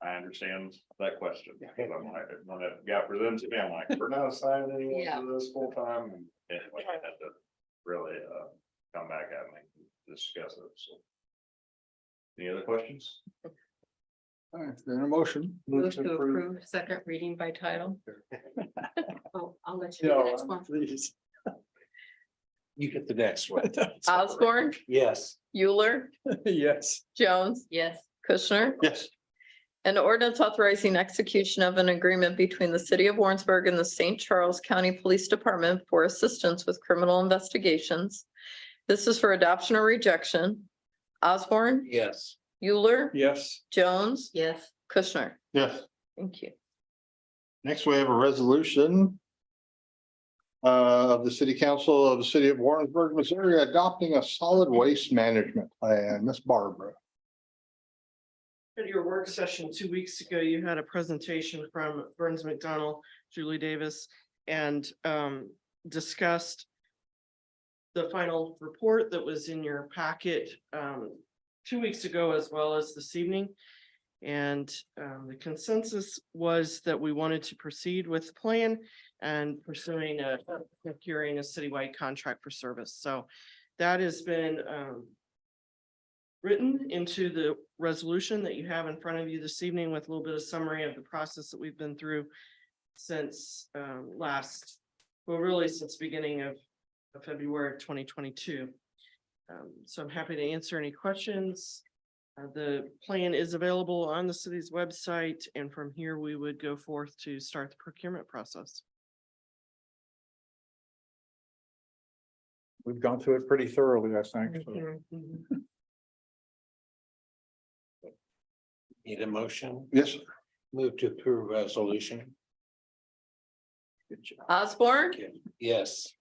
I understand that question, because I'm like, when it got presented to me, I'm like, we're not assigning anyone Yeah. to this full time, and anyway, I had to really, come back at me, and discuss it, so. Any other questions? All right, then a motion. Move to approve second reading by title. Oh, I'll let you do the next one. Please. You get the next one. Osborne, Yes. Euler, Yes. Jones, Yes. Kushner. Yes. An ordinance authorizing execution of an agreement between the city of Warrensburg and the St. Charles County Police Department for assistance with criminal investigations. This is for adoption or rejection. Osborne, Yes. Euler, Yes. Jones, Yes. Kushner. Yes. Thank you. Next, we have a resolution of the city council of the city of Warrensburg, Missouri, adopting a solid waste management plan. Miss Barbara. At your work session 2 weeks ago, you had a presentation from Burns McDonnell, Julie Davis, and discussed the final report that was in your packet 2 weeks ago, as well as this evening. And the consensus was that we wanted to proceed with the plan and procuring a citywide contract for service. So that has been written into the resolution that you have in front of you this evening, with a little bit of summary of the process that we've been through since since beginning of February of 2022. So I'm happy to answer any questions. The plan is available on the city's website, and from here we would go forth to start the procurement process. We've gone through it pretty thoroughly, I think. so. Mhm. Need a motion? Yes, sir. Move to approve resolution? Good job. Osborne, Yes.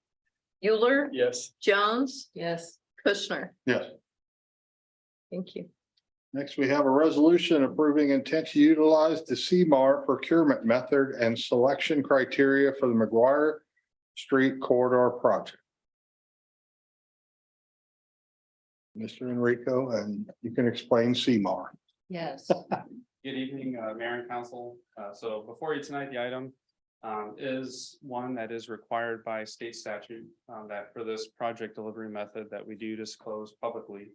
Euler, Yes. Jones, Yes. Kushner. Yes. Thank you. Next, we have a resolution approving intent to utilize the CMAR procurement method and selection criteria for the McGuire Street Corridor Project. Mr. Enrico, and you can explain CMAR. Yes. Good evening, Mayor and Council. So before you tonight, the item is one that is required by state statute, that for this project delivery method that we do disclose publicly,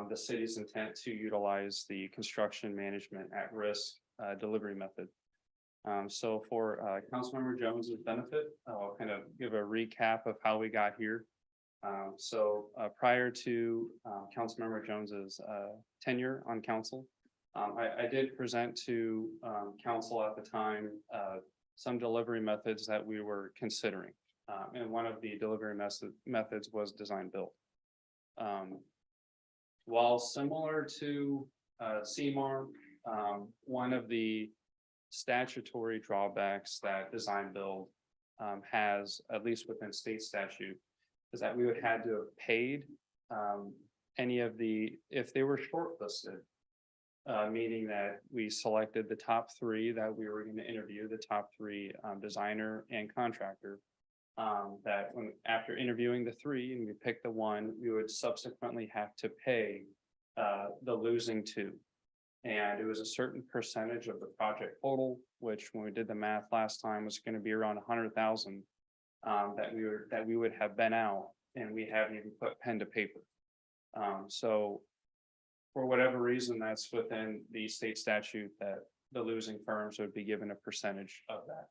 the city's intent to utilize the construction management at risk delivery method. So for Councilmember Jones's benefit, I'll kind of give a recap of how we got here. So prior to Councilmember Jones's tenure on council, I did present to council at the time some delivery methods that we were considering. And one of the delivery methods was design build. While similar to CMAR, one of the statutory drawbacks that design build has, at least within state statute, is that we would had to have paid any of the, if they were shortlisted, meaning that we selected the top three that we were going to interview, the top three designer and contractor. That when after interviewing the three and we picked the one, we would subsequently have to pay the losing two. And it was a certain percentage of the project total, which when we did the math last time was going to be around 100,000 that we would have been out, and we haven't even put pen to paper. So for whatever reason, that's within the state statute that the losing firms would be given a percentage of that.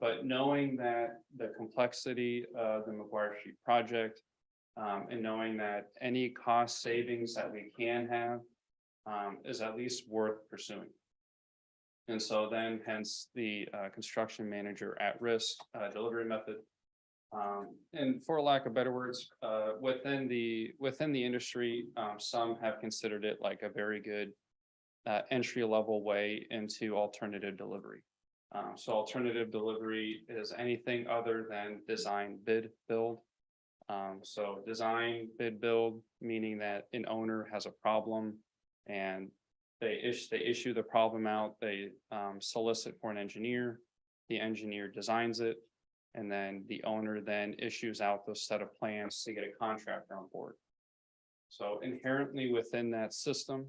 But knowing that the complexity of the McGuire Street project, and knowing that any cost savings that we can have is at least worth pursuing. And so then hence the construction manager at risk delivery method. And for lack of better words, within the industry, some have considered it like a very good entry level way into alternative delivery. So alternative delivery is anything other than design, bid, build. So design, bid, build, meaning that an owner has a problem and they issue the problem out, they solicit for an engineer, the engineer designs it, and then the owner then issues out those set of plans to get a contractor on board. So inherently within that system,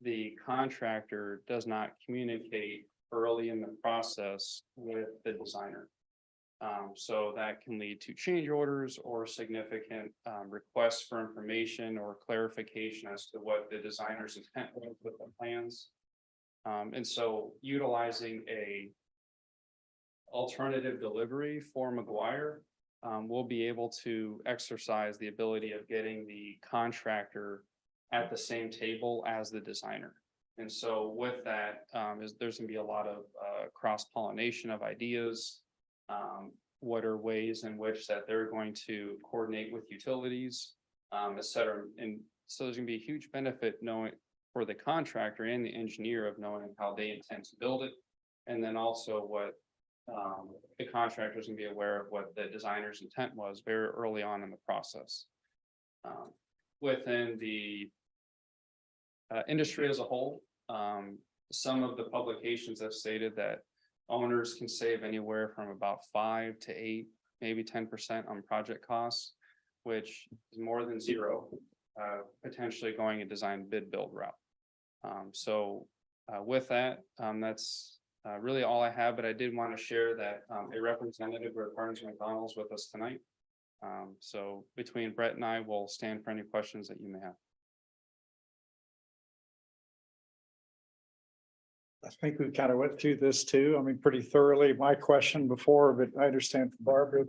the contractor does not communicate early in the process with the designer. So that can lead to change orders or significant requests for information or clarification as to what the designer's intent was with the plans. And so utilizing a alternative delivery for McGuire, we'll be able to exercise the ability of getting the contractor at the same table as the designer. And so with that, there's gonna be a lot of cross-pollination of ideas. What are ways in which that they're going to coordinate with utilities, et cetera. And so there's gonna be a huge benefit knowing for the contractor and the engineer of knowing how they intend to build it. And then also what the contractors can be aware of what the designer's intent was very early on in the process. Within the industry as a whole, some of the publications have stated that owners can save anywhere from about 5 to 8, maybe 10% on project costs, which is more than zero, potentially going a design bid build route. So with that, that's really all I have, but I did want to share that a representative of Barnes McDonald's with us tonight. So between Brett and I will stand for any questions that you may have. I think we kind of went through this too. I mean, pretty thoroughly. My question before, but I understand from Barbara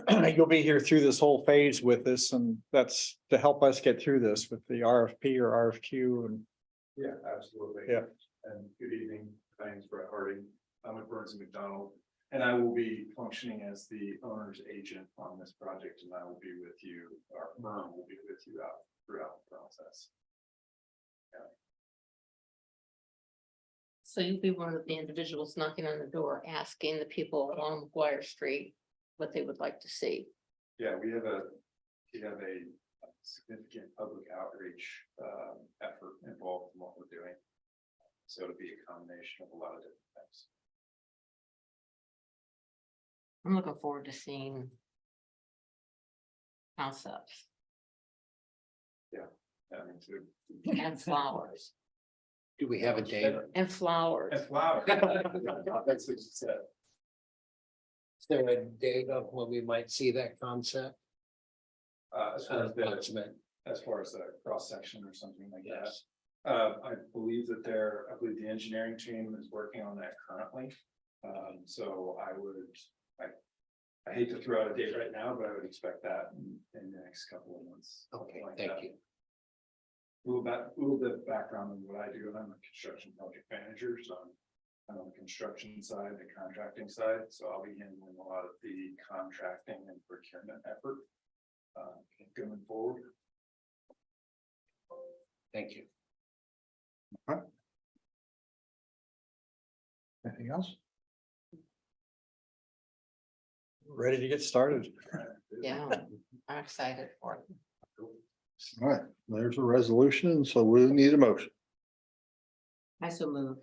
that you'll be here through this whole phase with us, and that's to help us get through this with the RFP or RFQ and. Yeah, absolutely. Yeah. And good evening. My name is Brett Harding. I'm at Burns and McDonald, and I will be functioning as the owner's agent on this project, and I will be with you, our firm will be with you out throughout the process. So you'll be one of the individuals knocking on the door, asking the people along McGuire Street what they would like to see. Yeah, we have a significant public outreach effort involved in what we're doing. So it'll be a combination of a lot of different things. I'm looking forward to seeing concepts I mean, to and flowers Do we have a date? and flowers. and flower. That's what you said. Is there a date of when we might see that concept? Approximate? As far as the cross section or something like that. Yes. I believe the engineering team is working on that currently. So I hate to throw out a date right now, but I would expect that in the next couple of months. Okay, something like thank that. you. A little bit of background on what I do. I'm a construction project manager, so I'm on the construction side, the contracting side, so I'll be handling a lot of the contracting and procurement effort. Going forward. Thank you. Anything else? Ready to get started. Yeah, I'm excited for it. All right, there's a resolution, so we need a motion. I so move.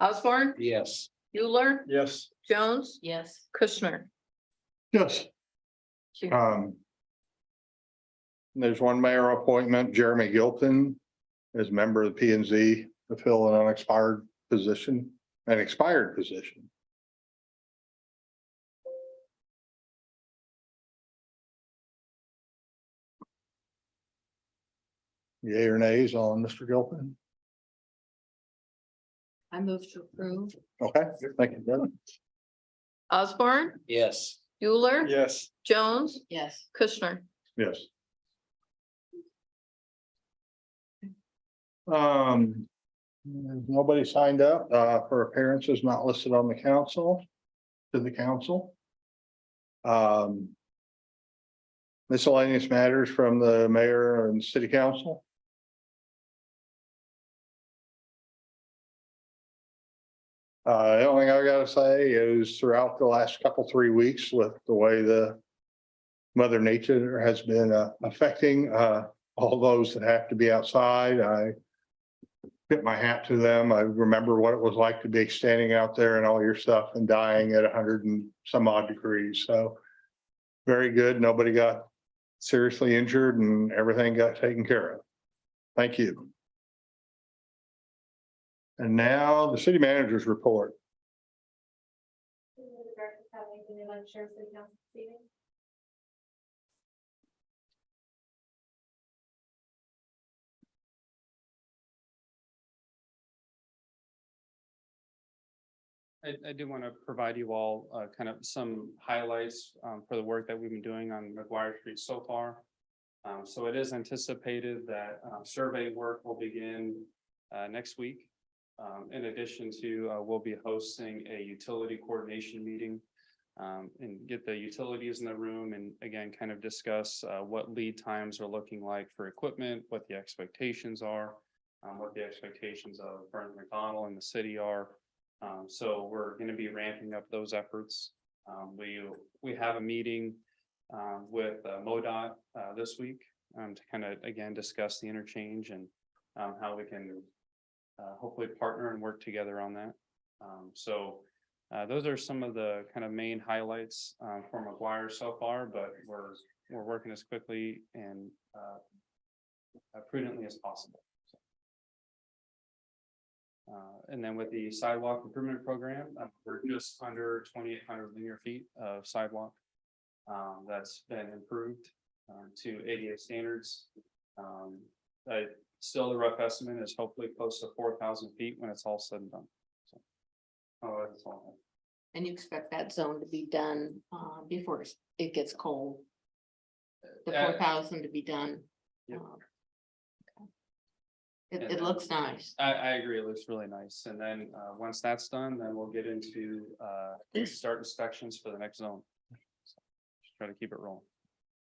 Osborne, Yes. Bueller, Yes. Jones, Yes. Kushner. Yes. There's one mayor appointment, Jeremy Gilpin, as member of the P and Z to fill an expired position. Yay or nays on Mr. Gilpin? I move to approve. Okay, thank you, Brett. Osborne, Yes. Bueller, Yes. Jones, Yes. Kushner. Yes. Nobody signed up for appearances not listed on the council, to the council. Miscellaneous matters from the mayor and city council. The only thing I gotta say is throughout the last 3 weeks with the way the Mother Nature has been affecting all those that have to be outside, I tip my hat to them. I remember what it was like to be standing out there and all your stuff and dying at 100 and some odd degrees. So very good. Nobody got seriously injured and everything got taken care of. Thank you. And now the city manager's report. I do want to provide you all kind of some highlights for the work that we've been doing on McGuire Street so far. So it is anticipated that survey work will begin next week. In addition to, we'll be hosting a utility coordination meeting and get the utilities in the room and again, kind of discuss what lead times are looking like for equipment, what the expectations are, what the expectations of Burns McDonnell and the city are. So we're going to be ramping up those efforts. We have a meeting with MoDOT this week to kind of again discuss the interchange and how we can hopefully partner and work together on that. So those are some of the kind of main highlights for McGuire so far, but we're working as quickly and prudently as possible. And then with the sidewalk improvement program, we're just under 2,800 linear feet of sidewalk. That's been improved to ADA standards. Still the rough estimate is hopefully close to 4,000 feet when it's all said and done. So, that's all. And you expect that zone to be done before it gets cold? The 4,000 to be done? Yep. It looks nice. I agree. It looks really nice. And then once that's done, then we'll get into start inspections for the next zone. So, just try to keep it rolling.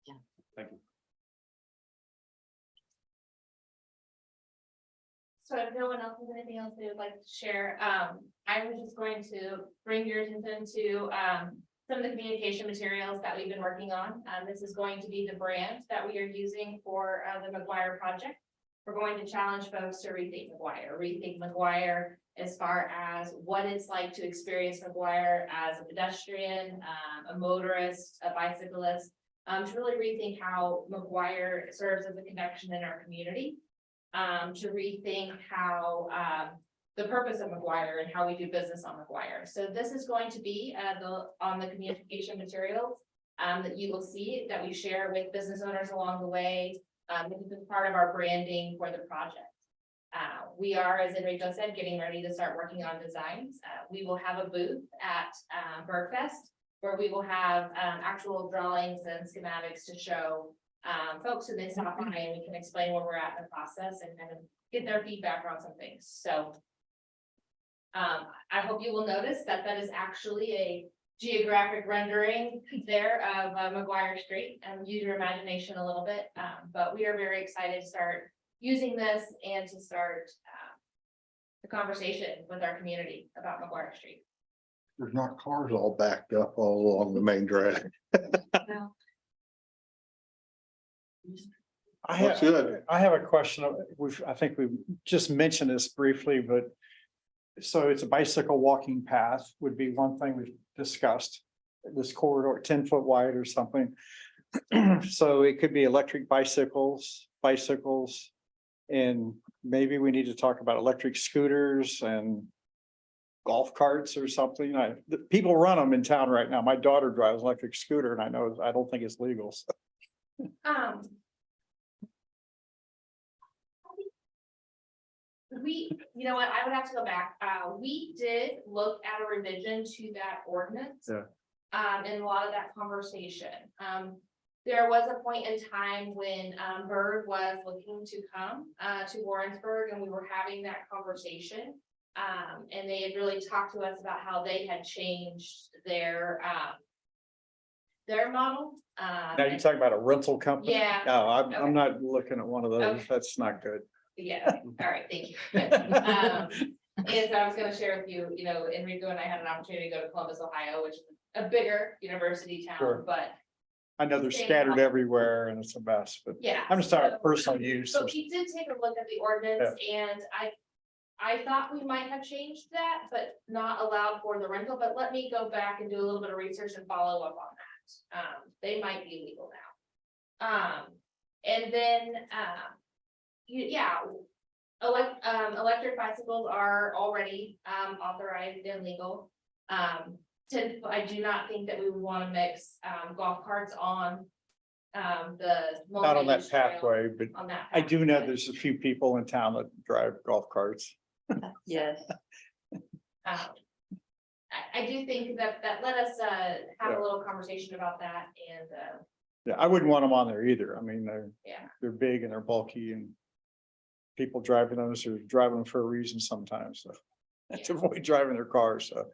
Yeah. Thank you. So if no one else has anything else they would like to share, I was just going to bring your attention to some of the communication materials that we've been working on. This is going to be the brand that we are using for the McGuire project. We're going to challenge folks to rethink McGuire as far as what it's like to experience McGuire as a pedestrian, a motorist, a bicyclist, to really rethink how McGuire serves as a connection in our community. To rethink how the purpose of McGuire and how we do business on McGuire. So this is going to be on the communication materials that you will see that we share with business owners along the way. This is part of our branding for the project. We are, as Enrico said, getting ready to start working on designs. We will have a booth at Bergfest where we will have actual drawings and schematics to show folks who they stop by, and we can explain where we're at in the process and kind of get their feedback on some things. So I hope you will notice that that is actually a geographic rendering there of McGuire Street, and use your imagination a little bit. But we are very excited to start using this and to start the conversation with our community about McGuire Street. There's not cars all backed up all along the main drag. No. That's good. I have a question. I think we just mentioned this briefly, but so it's a bicycle walking path would be one thing we've discussed. This corridor 10-foot wide or something. So it could be electric bicycles, and maybe we need to talk about electric scooters and golf carts or something. People run them in town right now. My daughter drives an electric scooter, and I don't think it's legal. So. You know what, I would have to go back. We did look at a revision to that ordinance. Yeah. And a lot of that conversation. There was a point in time when Bird was looking to come to Warrensburg, and we were having that conversation. And they had really talked to us about how they had changed their model. Now you're talking about a rental company? Yeah. No, Okay. I'm not looking at one of those. Okay. That's not good. Yeah, all right, thank you. And so I was gonna share with you, Enrico and I had an opportunity to go to Columbus, Ohio, which is a bigger university town, Sure. but I know they're Same scattered model. everywhere and it's a mess, but yeah. I'm just talking so- about personal use. So he did take a look at the ordinance, and I thought we might have changed that, but not allowed for the rental, but let me go back and do a little bit of research and follow up on that. They might be legal now. And then, yeah. Electric bicycles are already, authorized and legal. I do not think that we would want to mix, golf carts on, the. Not on that multi-use trail pathway, but On that. I do know pathway. there's a few people in town that drive golf carts. Yes. I do think that let us, have a little conversation about that and, Yeah, I wouldn't want them on there either. I mean, yeah. they're big and they're bulky and people driving those are driving them for a reason sometimes, so. To avoid driving their cars, so,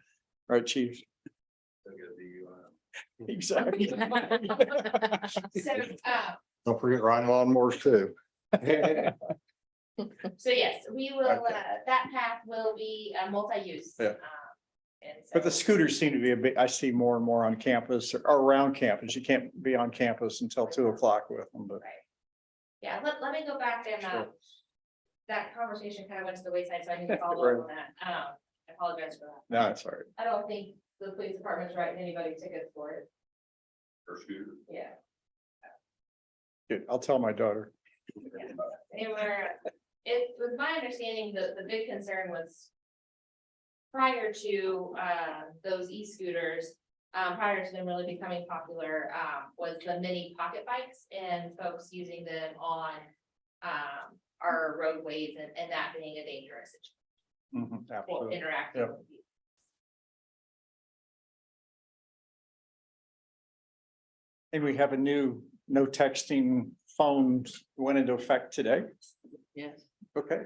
right, chief? Exactly. So, Don't forget riding lawnmowers too. so yes, we will, that path will be, multi-use. Yeah. And But the so- scooters seem to be a bit, I see more and more on campus or around campus. You can't be on campus until 2 o'clock with them, but. Yeah, let me go back and, Sure. that conversation kind of went to the wayside, so I need to follow up on that. I apologize for that. No, it's all right. I don't think the police department's writing anybody tickets for it. For scooter. Yeah. Good. I'll tell my daughter. Anywhere, it was my understanding that the big concern was prior to, those e-scooters, prior to them really becoming popular, was the mini pocket bikes and folks using them on, our roadways and that being a dangerous Mhm, well, absolutely. interacting. Yep. with people. And we have a new no texting phone went into effect today. Yes. Okay.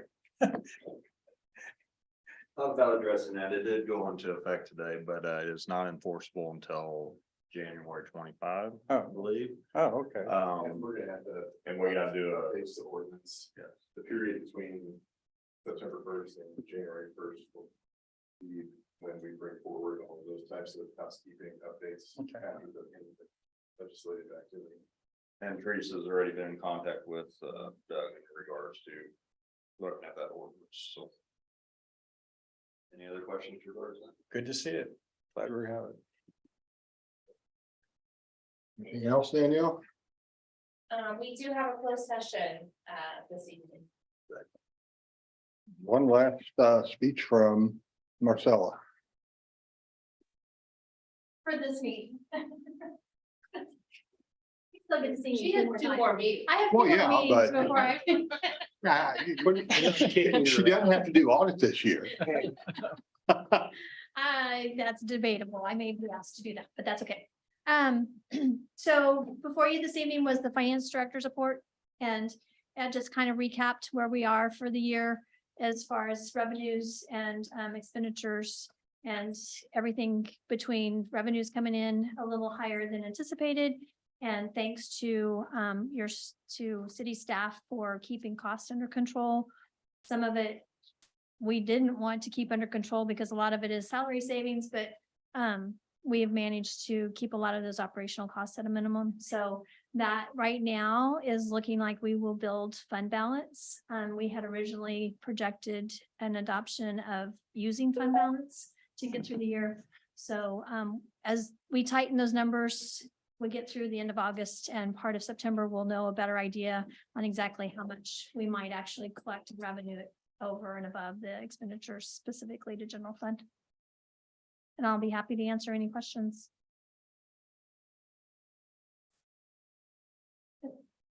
About addressing that, it did go into effect today, but it's not enforceable until January 25, I Oh, believe. oh, okay. And we're gonna have to. And we gotta do a, Base the ordinance. Yeah. The period between September 1st and January 1st will be when we bring forward all of those types of housekeeping updates Okay. after the end of the legislative activity. and Teresa's already been in contact with Doug in regards to looking at that ordinance, so. Any other questions regarding that? Good to see it. Glad we have it. Anything else, Danielle? We do have a closed session, this evening. One last speech from Marcella. For this meeting. Still get to see She you has two more two times. more meetings. I have Well, 2 more yeah, meetings but- before I. Nah, she doesn't have to do audit this year. That's debatable. I may be asked to do that, but that's okay. So before you this evening was the finance director's report. And that just kind of recapped where we are for the year as far as revenues and expenditures. And everything between revenues coming in a little higher than anticipated. And thanks to to city staff for keeping costs under control. Some of it we didn't want to keep under control because a lot of it is salary savings, but we have managed to keep a lot of those operational costs at a minimum. So that right now is looking like we will build fund balance. We had originally projected an adoption of using fund balance to get through the year. So as we tighten those numbers, we get through the end of August and part of September, we'll know a better idea on exactly how much we might actually collect in revenue over and above the expenditures specifically to general fund. And I'll be happy to answer any questions.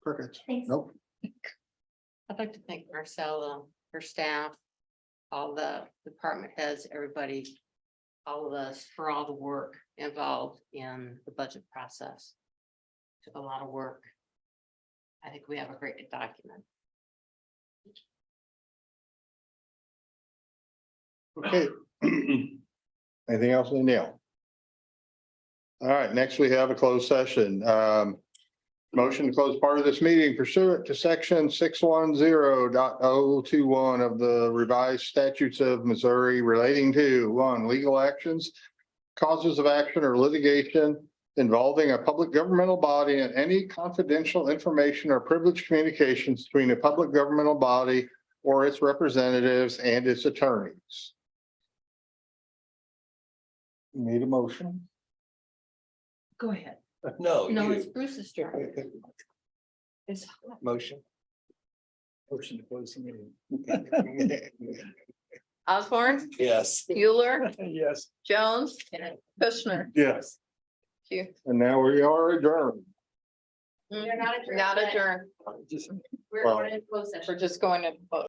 Crickets. Thanks. Nope. I'd like to thank Marcella, her staff, all the department heads, everybody, all of us for all the work involved in the budget process. Took a lot of work. I think we have a great document. Okay. Anything else, Danielle? All right, next we have a closed session. Motion to close part of this meeting pursuant to section 610.021 of the revised statutes of Missouri relating to 1, legal actions, causes of action or litigation involving a public governmental body and any confidential information or privileged communications between a public governmental body or its representatives and its attorneys. Need a motion? Go ahead. No, No, you, it's Bruce's turn. It's motion. Motion to close the meeting. Osborne, Yes. Euler, Yes. Jones, Kushner. Yes. Thank you. And now we are adjourned. We're not adjourned. Not yet. adjourned. We're going to close session. We're just going to vote.